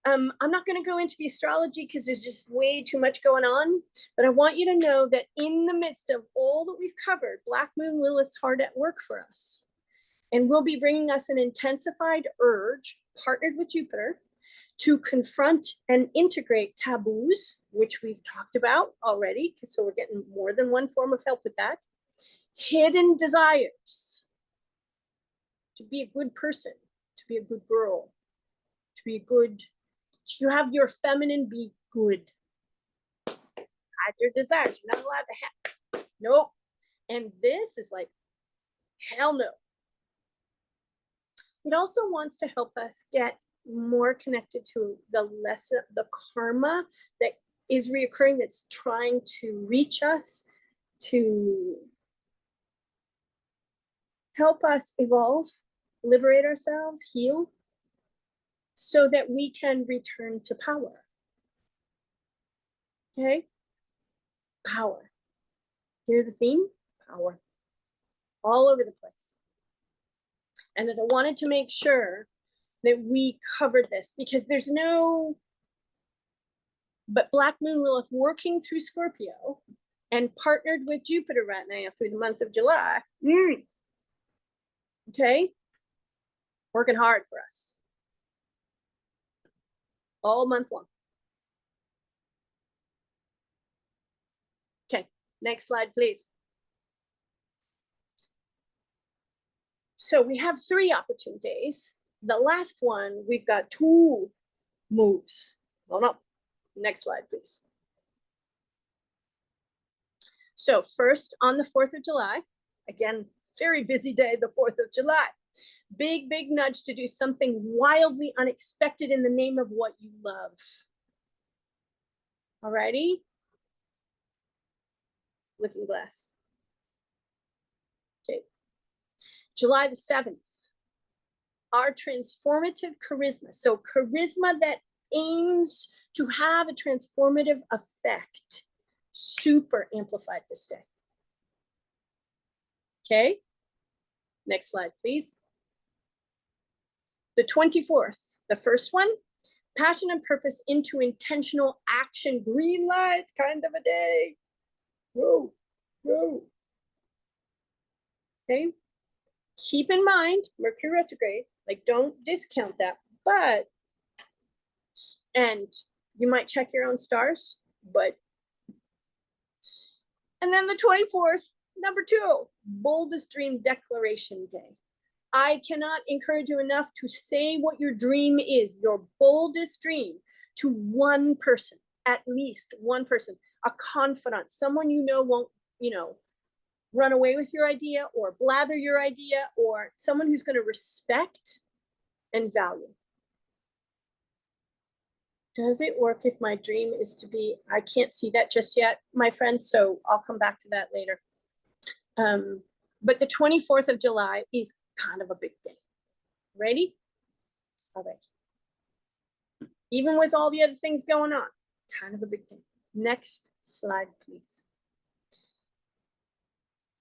I'm not going to go into the astrology because there's just way too much going on, but I want you to know that in the midst of all that we've covered, Black Moon Lilith's hard at work for us and will be bringing us an intensified urge, partnered with Jupiter, to confront and integrate taboos, which we've talked about already, so we're getting more than one form of help with that, hidden desires, to be a good person, to be a good girl, to be a good, to have your feminine be good. Hide your desires, you're not allowed to have. Nope. And this is like, hell no. It also wants to help us get more connected to the lesson, the karma that is reoccurring, that's trying to reach us, to help us evolve, liberate ourselves, heal, so that we can return to power. Okay? Power. Hear the theme? Power. All over the place. And that I wanted to make sure that we covered this, because there's no, but Black Moon Lilith working through Scorpio and partnered with Jupiter right now through the month of July. Okay? Working hard for us. All month long. Okay, next slide, please. So we have 3 opportune days. The last one, we've got 2 moves. Well, no, next slide, please. So first, on the 4th of July, again, very busy day, the 4th of July. Big, big nudge to do something wildly unexpected in the name of what you love. Alrighty? Looking glass. Okay. July the 7th, our transformative charisma. So charisma that aims to have a transformative effect, super amplified this day. Okay, next slide, please. The 24th, the first one, passion and purpose into intentional action, green light kind of a day. Whoa, whoa. Okay, keep in mind, Mercury retrograde, like don't discount that, but, and you might check your own stars, but, and then the 24th, number 2, boldest dream declaration day. I cannot encourage you enough to say what your dream is, your boldest dream, to one person, at least one person, a confidant, someone you know won't, you know, run away with your idea or blather your idea, or someone who's going to respect and value. Does it work if my dream is to be, I can't see that just yet, my friend, so I'll come back to that later. But the 24th of July is kind of a big day. Ready? All right. Even with all the other things going on, kind of a big day. Next slide, please.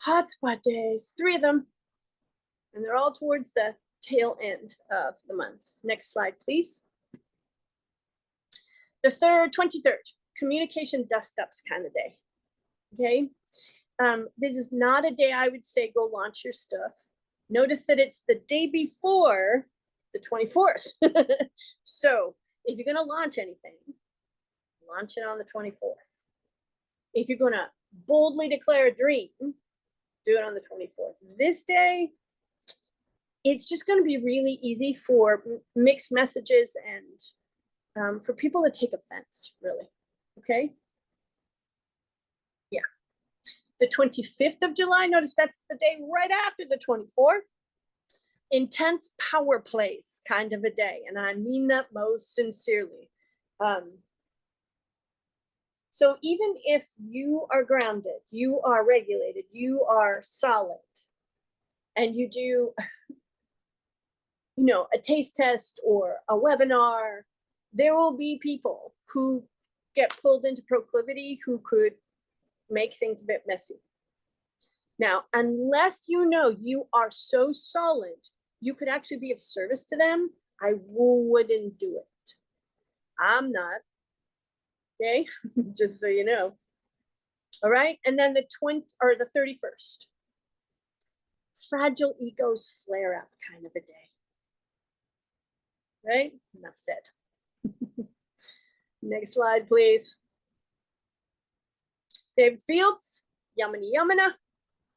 Hotspot days, 3 of them. And they're all towards the tail end of the month. Next slide, please. The 23rd, communication dust-ups kind of day. Okay. This is not a day I would say go launch your stuff. Notice that it's the day before the 24th. So if you're going to launch anything, launch it on the 24th. If you're going to boldly declare a dream, do it on the 24th. This day, it's just going to be really easy for mixed messages and for people to take offense, really. Okay? Yeah. The 25th of July, notice that's the day right after the 24th. Intense power plays kind of a day, and I mean that most sincerely. So even if you are grounded, you are regulated, you are solid, and you do, a taste test or a webinar, there will be people who get pulled into proclivity who could make things a bit messy. Now, unless you know you are so solid, you could actually be of service to them, I wouldn't do it. I'm not. Okay, just so you know. All right, and then the 31st. Fragile egos flare up kind of a day. Right? Enough said. Next slide, please. Favoured Fields, yamana yamana.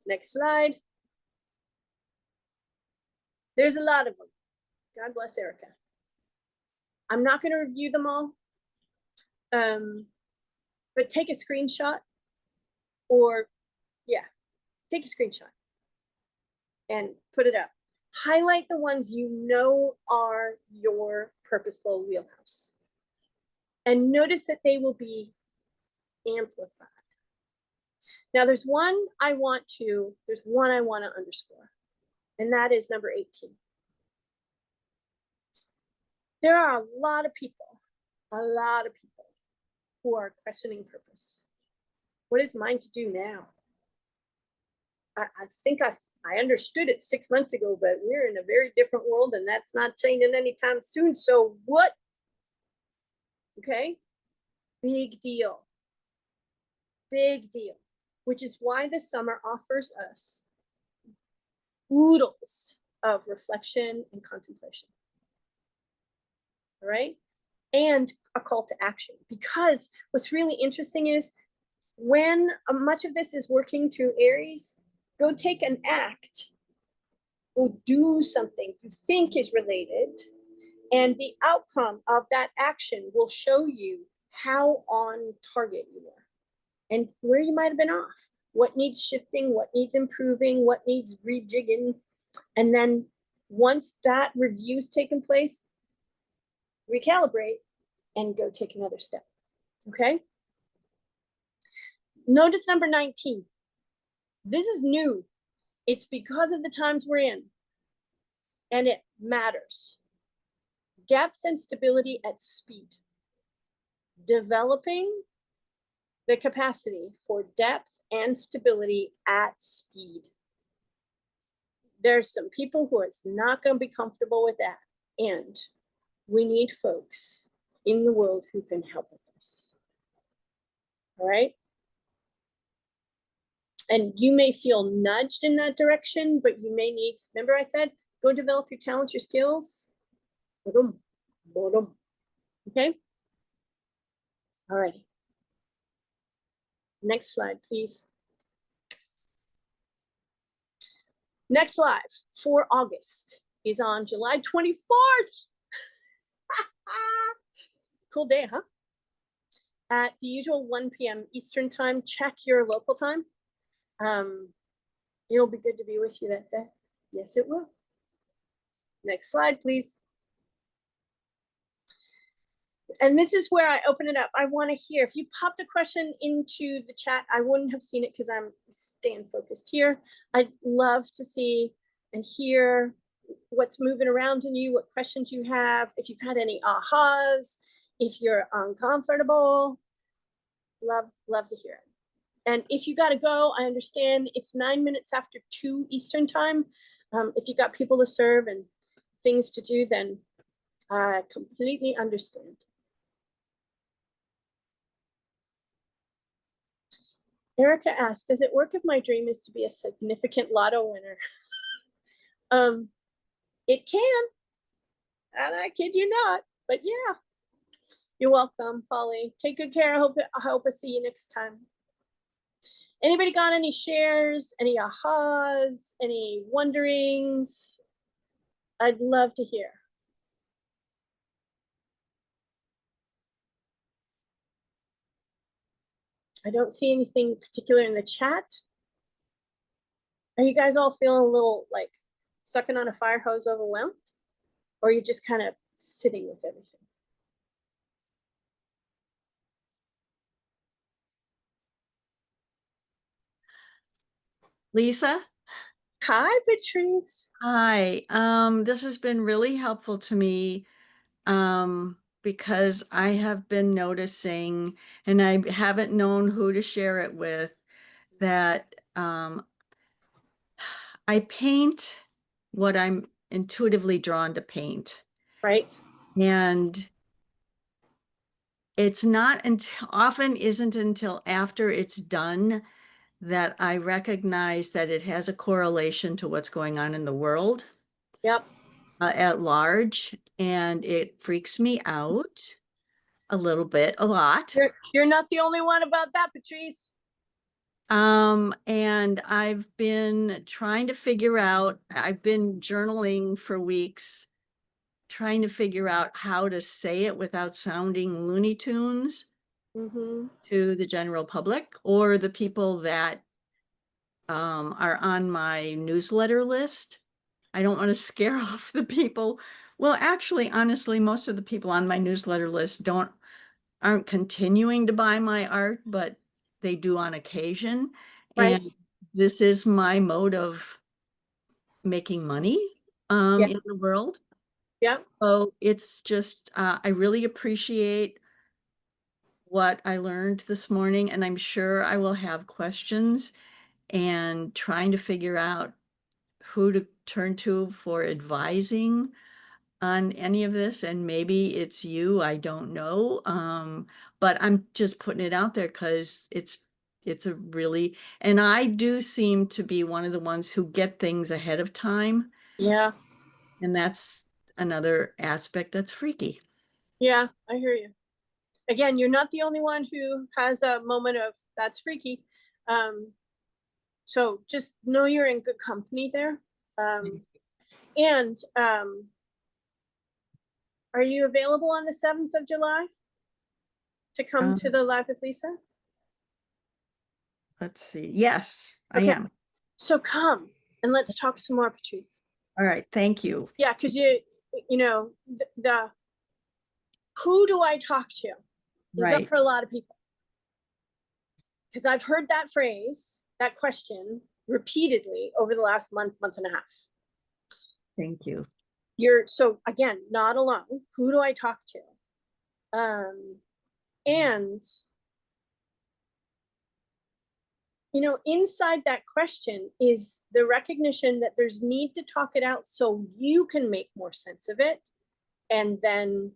Next slide. There's a lot of them. God bless Erica. I'm not going to review them all, but take a screenshot, or take a screenshot and put it up. Highlight the ones you know are your purposeful wheelhouse, and notice that they will be amplified. Now there's one I want to underscore, and that is number 18. There are a lot of people who are questioning purpose. What is mine to do now? I think I understood it 6 months ago, but we're in a very different world, and that's not changing anytime soon. So what? Okay, big deal, which is why the summer offers us oodles of reflection and contemplation. All right, and a call to action, because what's really interesting is when much of this is working through Aries, go take an act, go do something you think is related, and the outcome of that action will show you how on target you are and where you might have been off, what needs shifting, what needs improving, what needs rejigging. And then once that review's taken place, recalibrate and go take another step. Okay? Notice number 19. This is new. It's because of the times we're in, and it matters. Depth and stability at speed. Developing the capacity for depth and stability at speed. There's some people who are not going to be comfortable with that, and we need folks in the world who can help with this. All right? And you may feel nudged in that direction, but you may need, remember I said, go develop your talents, your skills. Okay? All right. Next slide, please. Next live for August is on July 24th. Cool day, huh? At the usual 1 p.m. Eastern time. Check your local time. It'll be good to be with you that day. Yes, it will. Next slide, please. And this is where I open it up. I want to hear, if you popped a question into the chat, I wouldn't have seen it because I'm staying focused here. I'd love to see and hear what's moving around in you, what questions you have, if you've had any ahas, if you're uncomfortable. Love to hear it. And if you got to go, I understand it's 9 minutes after 2 Eastern time. If you got people to serve and things to do, then I completely understand. Erica asked, does it work if my dream is to be a significant lotto winner? It can, and I kid you not, but yeah. You're welcome, Polly. Take good care. I hope I see you next time. Anybody got any shares, any ahas, any wonderings? I'd love to hear. I don't see anything particular in the chat. Are you guys all feeling a little like sucking on a fire hose overwhelmed? Or are you just kind of sitting with everything? Lisa? Hi, Patrice. Hi. This has been really helpful to me because I have been noticing, and I haven't known who to share it with, that I paint what I'm intuitively drawn to paint. Right? And it's not until often isn't until after it's done that I recognize that it has a correlation to what's going on in the world. Yep. At large, and it freaks me out a little bit, a lot. You're not the only one about that, Patrice. And I've been trying to figure out, I've been journaling for weeks, trying to figure out how to say it without sounding Looney Tunes to the general public or the people that are on my newsletter list. I don't want to scare off the people. Well, actually, honestly, most of the people on my newsletter list aren't continuing to buy my art, but they do on occasion. Right. And this is my mode of making money Yeah. in the world. Yeah. So it's just, I really appreciate what I learned this morning, and I'm sure I will have questions and trying to figure out who to turn to for advising on any of this, and maybe it's you, I don't know. But I'm just putting it out there because it's a really, and I do seem to be one of the ones who get things ahead of time, Yeah. and that's another aspect that's freaky. Yeah. I hear you. Again, you're not the only one who has a moment of that's freaky. So just know you're in good company there. And are you available on the 7th of July to come to the Live with Lisa? Let's see. Yes, I Okay. am. So come and let's talk some more, Patrice. All right. Thank you. Yeah, because you know, the who do I talk to is up Right. for a lot of people. Because I've heard that phrase, that question repeatedly over the last month and a half. Thank you. You're so again not alone. Who do I talk to? And you know, inside that question is the recognition that there's need to talk it out so you can make more sense of it and then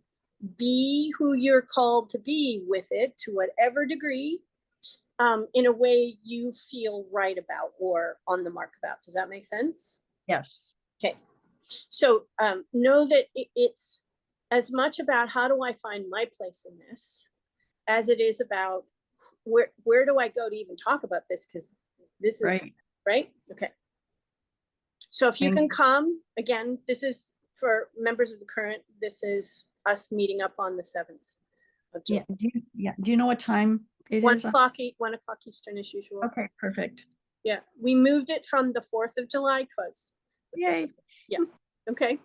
be who you're called to be with it to whatever degree, in a way you feel right about or on the mark about. Does that make sense? Yes. Okay. So know that it's as much about how do I find my place in this as it is about where do I go to even talk about this? Because this is right. Okay. So if you can come again, this is for members of the current. This is us meeting up on the 7th of July. Yeah. Do you know what time it 1 is? o'clock, 1 o'clock Eastern as usual. Okay, perfect. Yeah, we moved it from the 4th of July because. Yay. Yeah. Okay.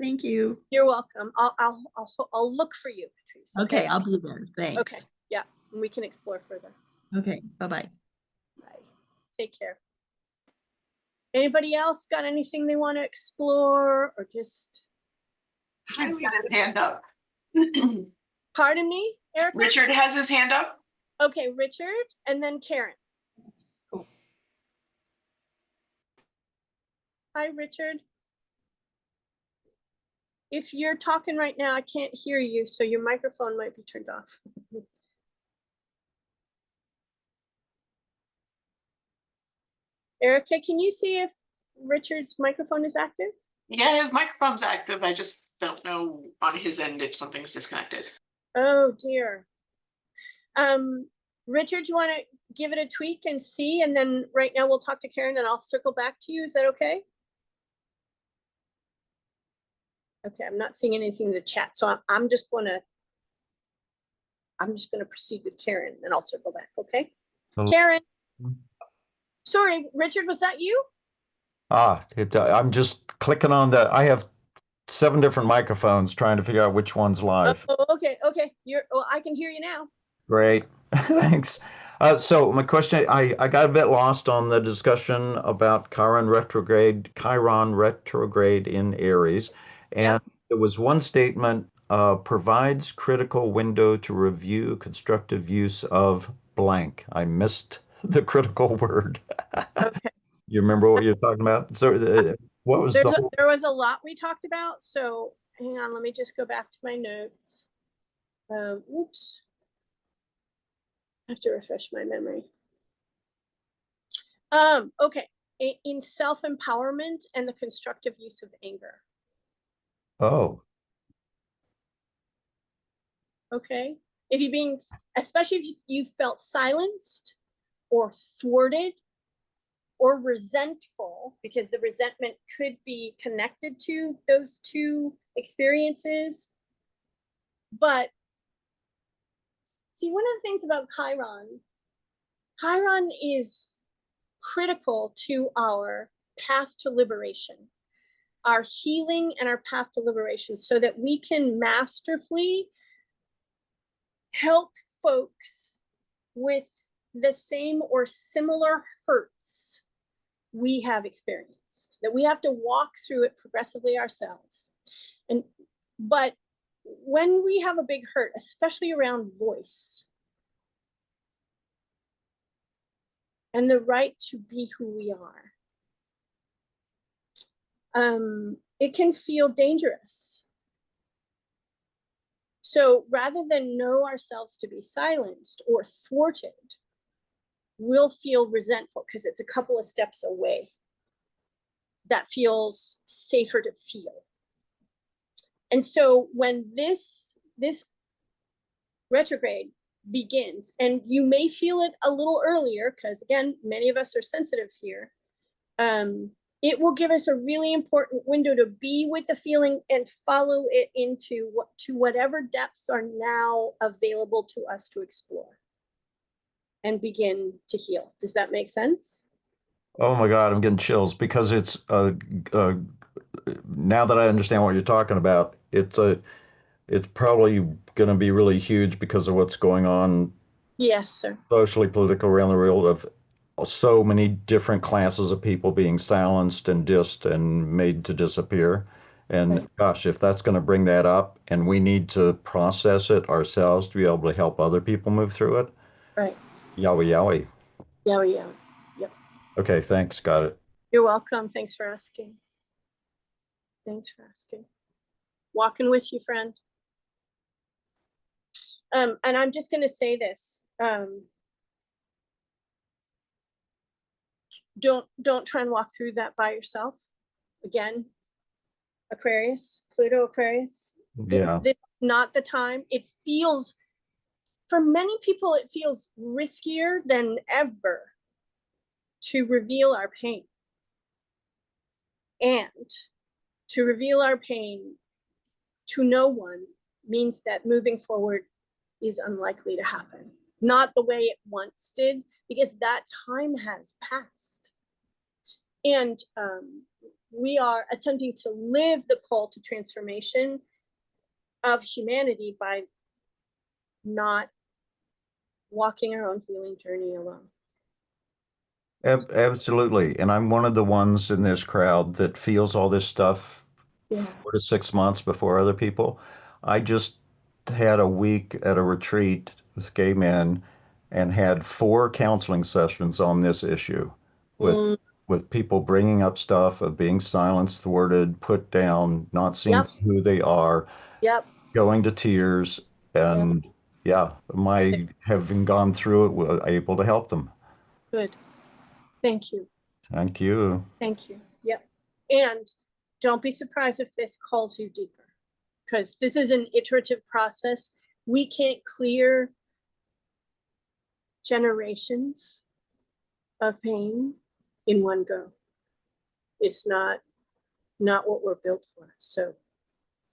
Thank you. You're welcome. I'll look for you, Patrice. Okay, I'll be there. Thanks. Okay. Yeah, and we can explore further. Okay. Bye-bye. Bye. Take care. Anybody else got anything they want to explore or just? He's got his hand up. Pardon me, Erica? Richard has his hand up. Okay, Richard, and then Karen. Cool. Hi, Richard. If you're talking right now, I can't hear you, so your microphone might be turned off. Erica, can you see if Richard's microphone is active? Yeah, his microphone's active. I just don't know on his end if something's disconnected. Oh dear. Richard, you want to give it a tweak and see, and then right now we'll talk to Karen and I'll circle back to you. Is that okay? Okay, I'm not seeing anything in the chat, so I'm just gonna proceed with Karen and I'll circle back, okay? Hello. Karen. Sorry, Richard, was that you? I'm just clicking on I have 7 different microphones trying to figure out which one's live. Oh, okay, okay. Well, I can hear you now. Great. Thanks. So my question, I got a bit lost on the discussion about Chiron retrograde in Aries. And Yep. there was one statement, provides critical window to review constructive use of blank. I missed the critical word. Okay. You remember what you're talking about? So what was the whole? There was a lot we talked about. So hang on, let me just go back to my notes. Oops. I have to refresh my memory. Okay. In self-empowerment and the constructive use of anger. Oh, Okay. If you're being, especially if you felt silenced or thwarted or resentful, because the resentment could be connected to those two experiences. But see, one of the things about Chiron is critical to our path to liberation, our healing and our path to liberation, so that we can masterfully help folks with the same or similar hurts we have experienced, that we have to walk through it progressively ourselves. But when we have a big hurt, especially around voice and the right to be who we are, it can feel dangerous. So rather than know ourselves to be silenced or thwarted, we'll feel resentful because it's a couple of steps away. That feels safer to feel. And so when this retrograde begins, and you may feel it a little earlier, because again, many of us are sensitives here, it will give us a really important window to be with the feeling and follow it into whatever depths are now available to us to explore and begin to heal. Does that make sense? oh my God, I'm getting chills because it's now that I understand what you're talking about, it's probably going to be really huge because of what's going on Yes, sir. socially, political around the world of so many different classes of people being silenced and dissed and made to disappear. And Right. gosh, if that's going to bring that up and we need to process it ourselves to be able to help other people move through it, Right. yowie yowie. Yeah, yeah. Yep. Okay, thanks. Got it. You're welcome. Thanks for asking. Thanks for asking. Walking with you, friend. And I'm just going to say this. Don't try and walk through that by yourself. Again, Aquarius, Pluto Aquarius. Yeah. This is not the time. It feels, for many people, it feels riskier than ever to reveal our pain. And to reveal our pain to no one means that moving forward is unlikely to happen. Not the way it once did, because that time has passed. And we are attempting to live the call to transformation of humanity by not walking our own healing journey alone. Absolutely. And I'm one of the ones in this crowd that feels all this stuff Yeah. 4 to 6 months before other people. I just had a week at a retreat with gay men and had 4 counseling sessions on this issue with people bringing up stuff of being silenced, thwarted, put down, not seeing Yep. who they are, Yep. going to tears. And yeah, my having gone through it was able to help them. Good. Thank you. Thank you. Thank you. Yep. And don't be surprised if this calls you deeper, because this is an iterative process. We can't clear generations of pain in one go. It's not what we're built for. So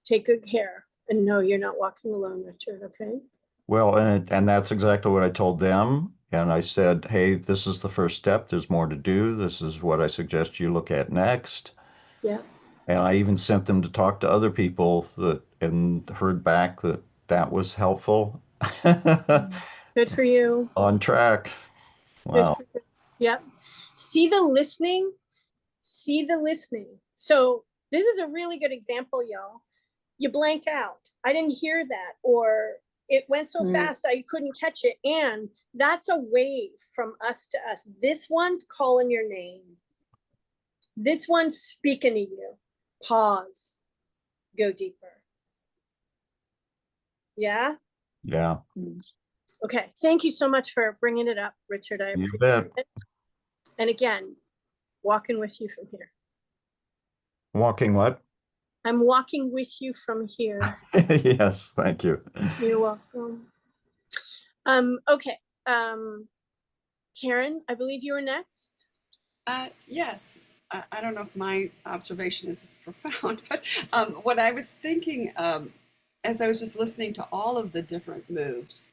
take good care and know you're not walking alone, Richard, okay? Well, and that's exactly what I told them. And I said, hey, this is the first step. There's more to do. This is what I suggest you look at next. Yeah. And I even sent them to talk to other people and heard back that that was helpful. Good for you. On track. Good Wow. for you. Yep. See the listening. See the listening. So this is a really good example, y'all. You blank out. I didn't hear that, or it went so fast I couldn't catch it. And that's a wave from us to us. This one's calling your name. This one's speaking to you. Pause. Go deeper. Yeah? Yeah. Okay. Thank you so much for bringing it up, Richard. I You appreciate bet. it. And again, walking with you from here. Walking what? I'm walking with you from here. Yes, thank you. You're welcome. Okay. Karen, I believe you were next. Yes, I don't know if my observation is as profound, but what I was thinking as I was just listening to all of the different moves,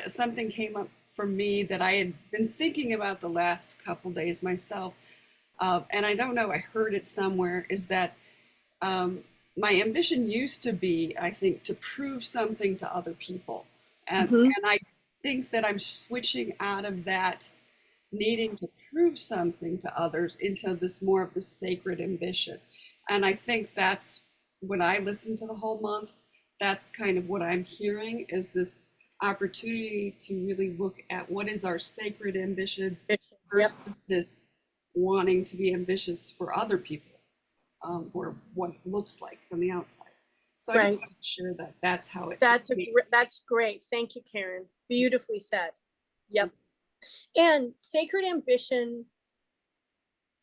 something came up for me that I had been thinking about the last couple days myself, and I don't know, I heard it somewhere, is that my ambition used to be, I think, to prove something to other people. And I think that I'm switching out of that needing to prove something to others into this more of the sacred ambition. And I think that's when I listen to the whole month, that's kind of what I'm hearing, is this opportunity to really look at what is our sacred ambition versus this wanting to be ambitious for other people, or what it looks like from the outside. So I just wanted to share that that's how it. That's great. Thank you, Karen. Beautifully said. Yep. And sacred ambition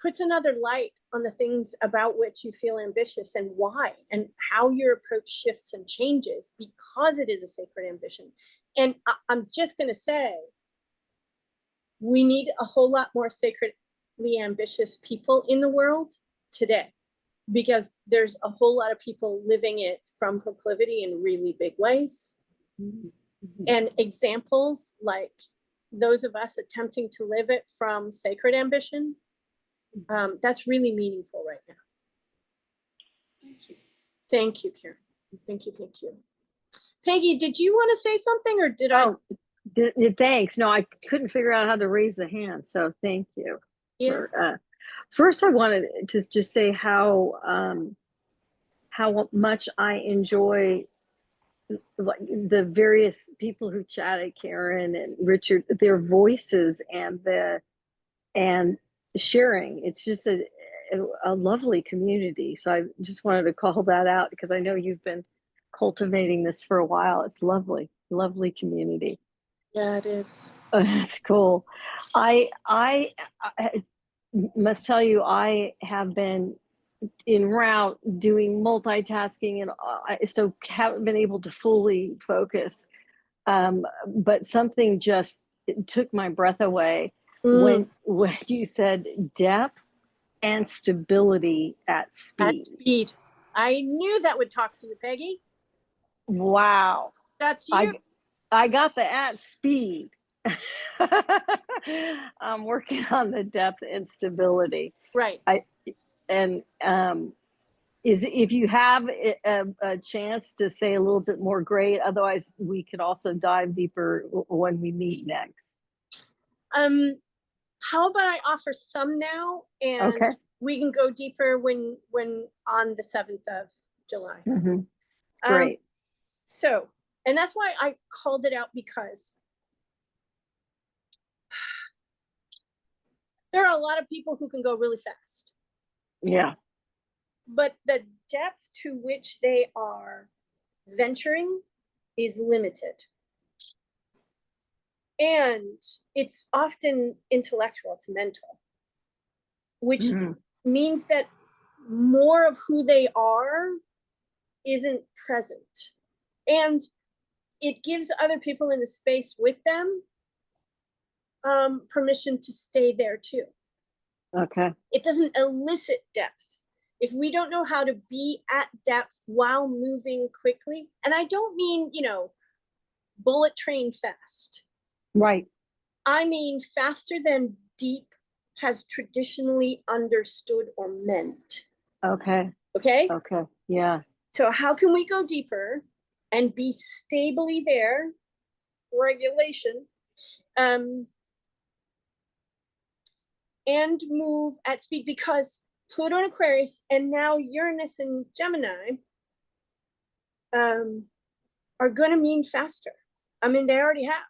puts another light on the things about which you feel ambitious and why, and how your approach shifts and changes because it is a sacred ambition. And I'm just going to say, we need a whole lot more sacredly ambitious people in the world today, because there's a whole lot of people living it from proclivity in really big ways. And examples like those of us attempting to live it from sacred ambition, that's really meaningful right now. Thank you. Thank you, Karen. Thank you, thank you. Peggy, did you want to say something, or did I? Thanks. No, I couldn't figure out how to raise the hand, so thank you. Yeah. First, I wanted to just say how much I enjoy the various people who chatted, Karen and Richard, their voices and sharing. It's just a lovely community. So I just wanted to call that out, because I know you've been cultivating this for a while. It's lovely community. Yeah, it is. That's cool. I must tell you, I have been en route doing multitasking, and so haven't been able to fully focus. But something just took my breath away when you said depth and stability at speed. At speed. I knew that would talk to you, Peggy. Wow. That's you. I got the at speed. I'm working on the depth and stability. Right. If you have a chance to say a little bit more, great. Otherwise, we could also dive deeper when we meet next. How about I offer some now, and we can go deeper when on the 7th of July. Great. So, and that's why I called it out, because there are a lot of people who can go really fast. Yeah. But the depth to which they are venturing is limited. And it's often intellectual, it's mental, which means that more of who they are isn't present. And it gives other people in the space with them permission to stay there too. Okay. It doesn't elicit depth. If we don't know how to be at depth while moving quickly, and I don't mean, bullet train fast. Right. I mean faster than deep has traditionally understood or meant. Okay. Okay? Okay. Yeah. So how can we go deeper and be stably there? Regulation. And move at speed, because Pluto and Aquarius and now Uranus and Gemini are going to mean faster. I mean, they already have.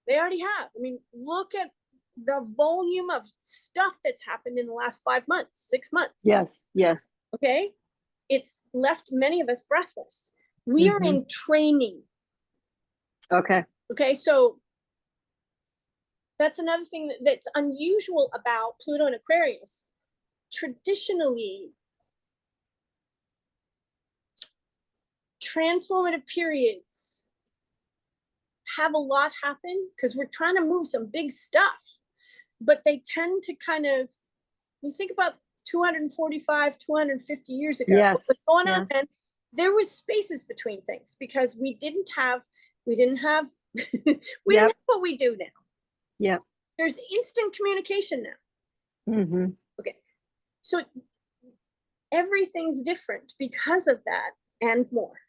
They already have. I mean, look at the volume of stuff that's happened in the last 5 months, 6 months. Yes. Yes. Okay. It's left many of us breathless. We are in training. Okay. Okay. So that's another thing that's unusual about Pluto and Aquarius. Traditionally, transformative periods have a lot happen because we're trying to move some big stuff, but they tend to kind of, you think about 245, 250 years ago, Yes. what was going on then, there was spaces between things because we didn't have we didn't have what we do now. Yeah. There's instant communication now. Mm-hmm. Okay. So everything's different because of that and more.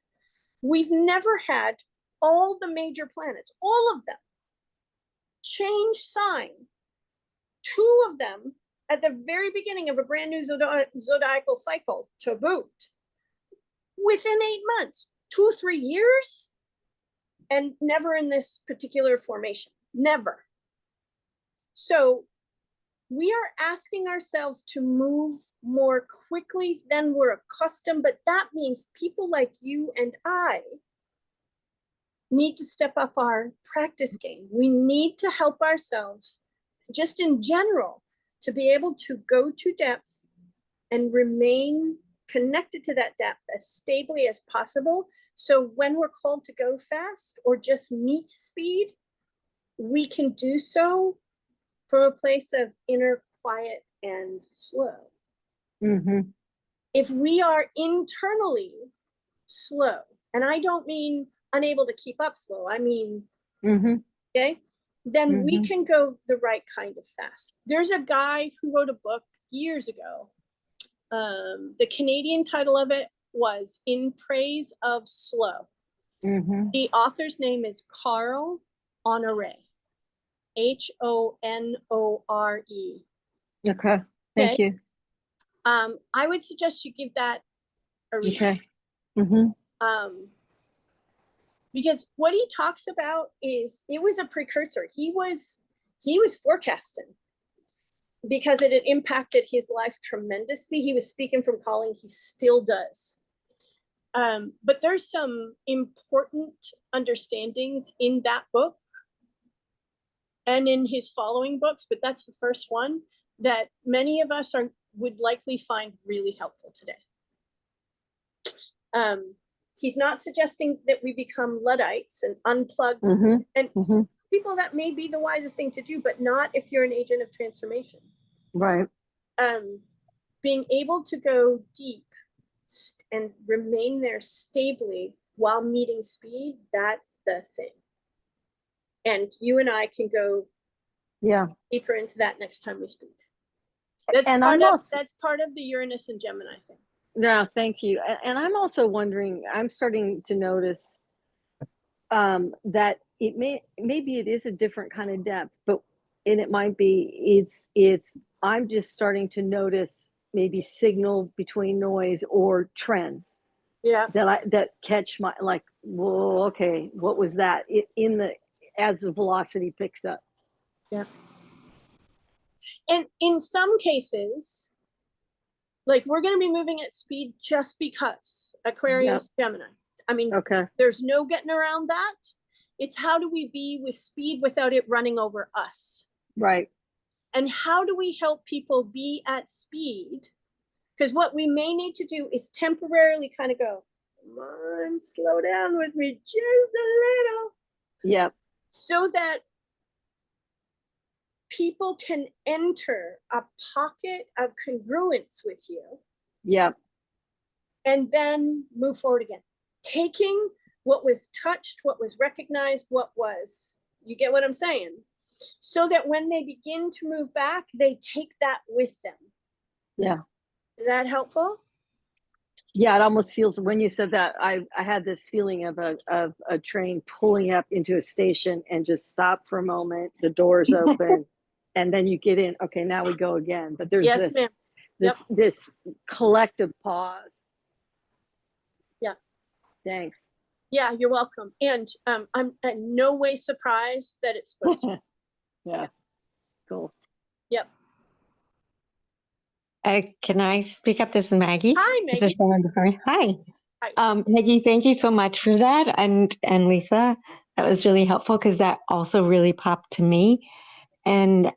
We've never had all the major planets, all of them, change sign. 2 of them at the very beginning of a brand new zodiacal cycle to boot. Within 8 months, 2-3 years, and never in this particular formation. Never. So we are asking ourselves to move more quickly than we're accustomed, but that means people like you and I need to step up our practice game. We need to help ourselves, just in general, to be able to go to depth and remain connected to that depth as stably as possible. So when we're called to go fast or just meet speed, we can do so from a place of inner quiet and slow. Mm-hmm. If we are internally slow, and I don't mean unable to keep up slow, I mean, okay, then we can go the right kind of fast. There's a guy who wrote a book years ago. The Canadian title of it was In Praise of Slow. The author's name is Carl Honore. Honore. Okay. Thank you. I would suggest you give that a read. Okay. Because what he talks about is, it was a precursor. He was forecasting because it had impacted his life tremendously. He was speaking from calling. He still does. But there's some important understandings in that book and in his following books, but that's the first one that many of us would likely find really helpful today. He's not suggesting that we become Luddites and unplug, and people, that may be the wisest thing to do, but not if you're an agent of transformation. Right. Being able to go deep and remain there stably while meeting speed, that's the thing. And you and I can go deeper into that next time we speak. That's part of the Uranus and Gemini thing. No, thank you. And I'm also wondering, I'm starting to notice that maybe it is a different kind of depth, and it might be, I'm just starting to notice maybe signal between noise or trends. Yeah. That catch my, like, whoa, okay, what was that as the velocity picks up? Yeah. And in some cases, like, we're going to be moving at speed just because Aquarius, Gemini. I mean, there's no getting around that. It's how do we be with speed without it running over us? Right. And how do we help people be at speed? Because what we may need to do is temporarily kind of go, come on, slow down with me just a little. Yep. So that people can enter a pocket of congruence with you. Yep. And then move forward again. Taking what was touched, what was recognized, what was You get what I'm saying? So that when they begin to move back, they take that with them. Yeah. Is that helpful? Yeah, it almost feels, when you said that, I had this feeling of a train pulling up into a station and just stop for a moment, the doors open, and then you get in. Okay, now we go again. But there's Yes, ma'am. this collective pause. Yeah. Thanks. Yeah, you're welcome. And I'm in no way surprised that it's supposed to. Yeah. Cool. Yep. Can I speak up? This is Maggie. Hi, Is there Maggie. someone before me? Hi. Hi. Maggie, thank you so much for that. And Lisa, that was really helpful because that also really popped to me. And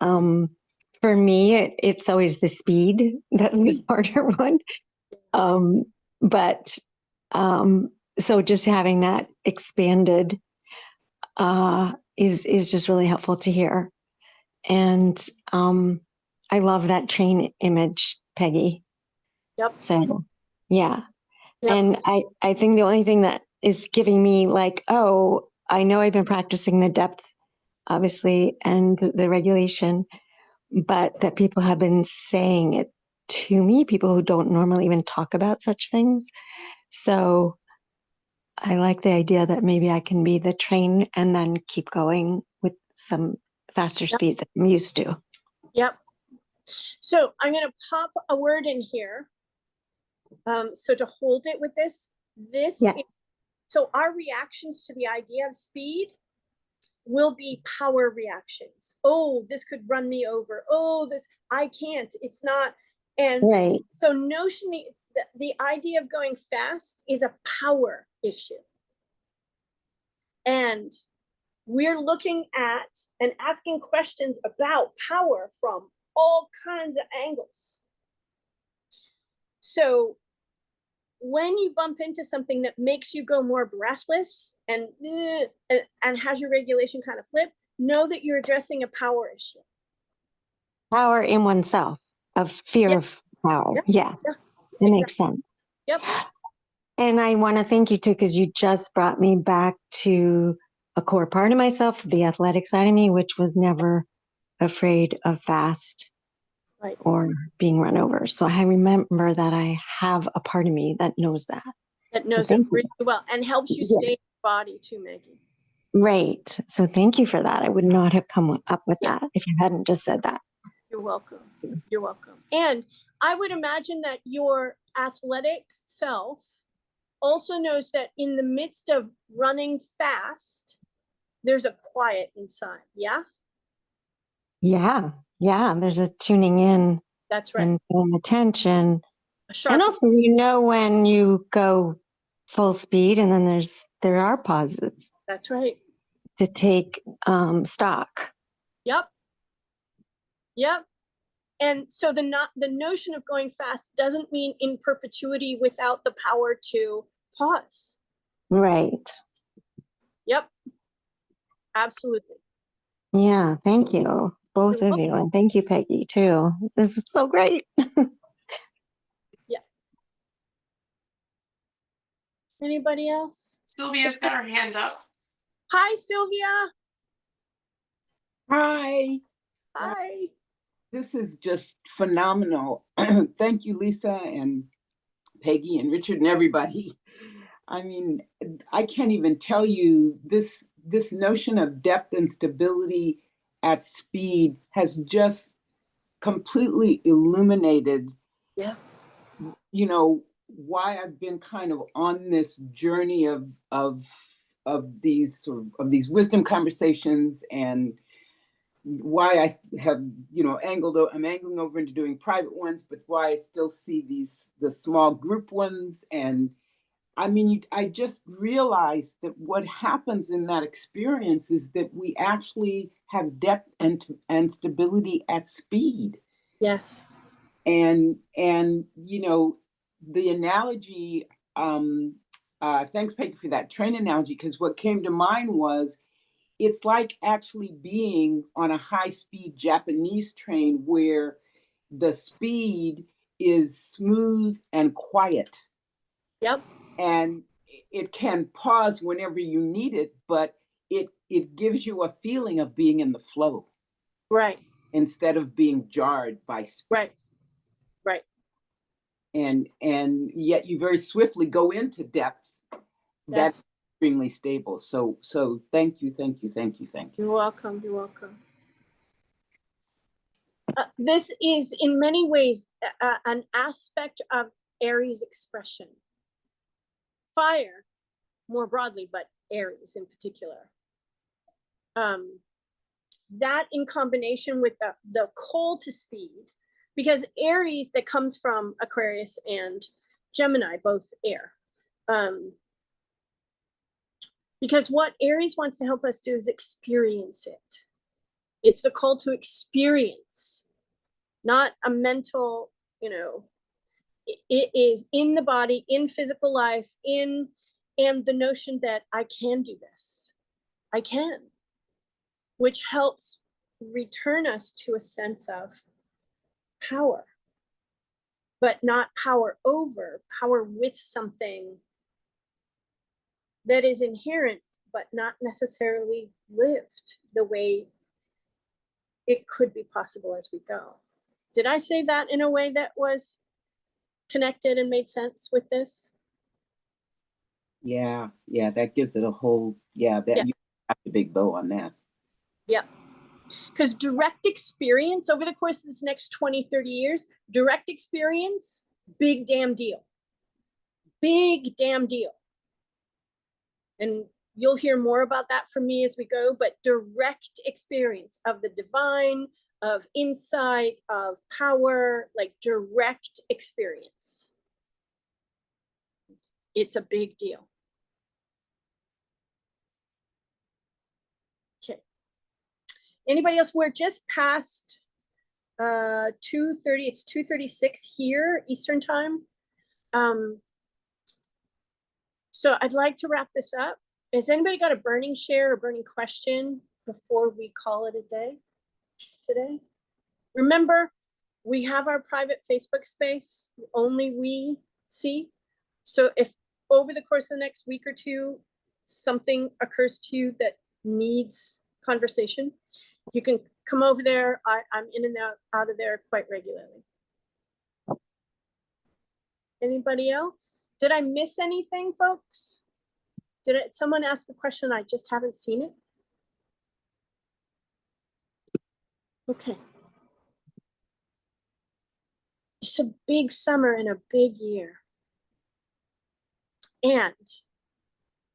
for me, it's always the speed. That's the harder one. But so just having that expanded is just really helpful to hear. And I love that train image, Peggy. Yep. So, yeah. Yep. And I think the only thing that is giving me like, oh, I know I've been practicing the depth, obviously, and the regulation, but that people have been saying it to me, people who don't normally even talk about such things. So I like the idea that maybe I can be the train and then keep going with some faster speed that I'm used to. Yep. So I'm going to pop a word in here. So to hold it with this Yeah. So our reactions to the idea of speed will be power reactions. Oh, this could run me over. Oh, I can't, it's not. And right. So the idea of going fast is a power issue. And we're looking at and asking questions about power from all kinds of angles. So when you bump into something that makes you go more breathless and has your regulation kind of flip, know that you're addressing a power issue. Power in oneself, of fear of power. Yep. Yeah, Yeah. It makes sense. Yep. And I want to thank you too, because you just brought me back to a core part of myself, the athletic side of me, which was never afraid of fast Right. or being run over. So I remember that I have a part of me that knows that. That knows it really well and helps you stay in your body too, Maggie. Right. So thank you for that. I would not have come up with that if you hadn't just said that. You're welcome. You're welcome. And I would imagine that your athletic self also knows that in the midst of running fast, there's a quiet inside. Yeah. Yeah. Yeah. There's a tuning in. That's right. And paying attention. And also, when you go full speed, and then there are pauses. That's right. To take stock. Yep. Yep. And so the notion of going fast doesn't mean in perpetuity without the power to pause. Right. Yep. Absolutely. Yeah. Thank you, both of you. And thank you, Peggy, too. This is so great. Yeah. Anybody else? Sylvia's got her hand up. Hi, Sylvia. Hi. Hi. This is just phenomenal. Thank you, Lisa and Peggy and Richard and everybody. I mean, I can't even tell you this notion of depth and stability at speed has just completely illuminated, why I've been kind of on this journey of these wisdom conversations, and why I have, I'm angling over into doing private ones, but why I still see the small group ones. And I mean, I just realized that what happens in that experience is that we actually have depth and stability at speed. Yes. And the analogy, thanks, Peggy, for that train analogy, because what came to mind was, it's like actually being on a high-speed Japanese train where the speed is smooth and quiet. Yep. And it can pause whenever you need it, but it gives you a feeling of being in the flow Right, instead of being jarred by speed. right, right. And yet you very swiftly go into depth. That's extremely stable. So thank you. You're welcome. You're welcome. This is in many ways an aspect of Aries expression. Fire, more broadly, but Aries in particular. That in combination with the call to speed, because Aries that comes from Aquarius and Gemini, both air. Because what Aries wants to help us do is experience it. It's the call to experience, not a mental, it is in the body, in physical life, and the notion that I can do this. I can, which helps return us to a sense of power, but not power over, power with something that is inherent, but not necessarily lived the way it could be possible as we go. Did I say that in a way that was connected and made sense with this? Yeah, that gives it a whole, you have a big bow on that. Yeah. Because direct experience over the course of this next 20, 30 years, direct experience, big damn deal. Big damn deal. And you'll hear more about that from me as we go, but direct experience of the divine, of insight, of power, like direct experience. It's a big deal. Okay. Anybody else? We're just past 2:30. It's 2:36 here, Eastern time. So I'd like to wrap this up. Has anybody got a burning share or burning question before we call it a day today? Remember, we have our private Facebook space, only we see. So if over the course of the next week or two, something occurs to you that needs conversation, you can come over there. I'm in and out of there quite regularly. Anybody else? Did I miss anything, folks? Did someone ask a question? I just haven't seen it. Okay. It's a big summer and a big year. And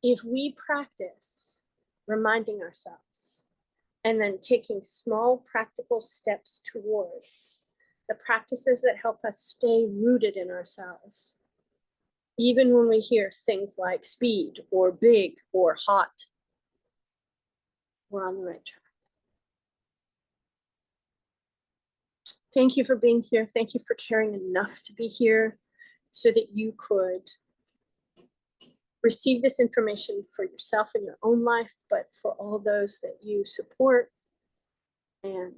if we practice reminding ourselves and then taking small practical steps towards the practices that help us stay rooted in ourselves, even when we hear things like speed or big or hot, we're on the right track. Thank you for being here. Thank you for caring enough to be here so that you could receive this information for yourself in your own life, but for all those that you support and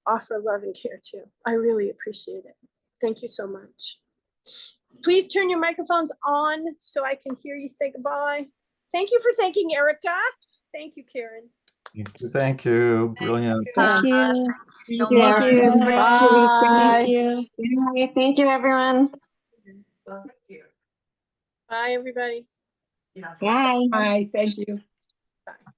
offer love and care to. I really appreciate it. Thank you so much. Please turn your microphones on so I can hear you say goodbye. Thank you for thanking Erica. Thank you, Karen. Thank you. Brilliant. Thank you. Thank you. Thank you. Bye. Thank you, everyone. Bye, everybody. Bye. Hi, thank you. Bye.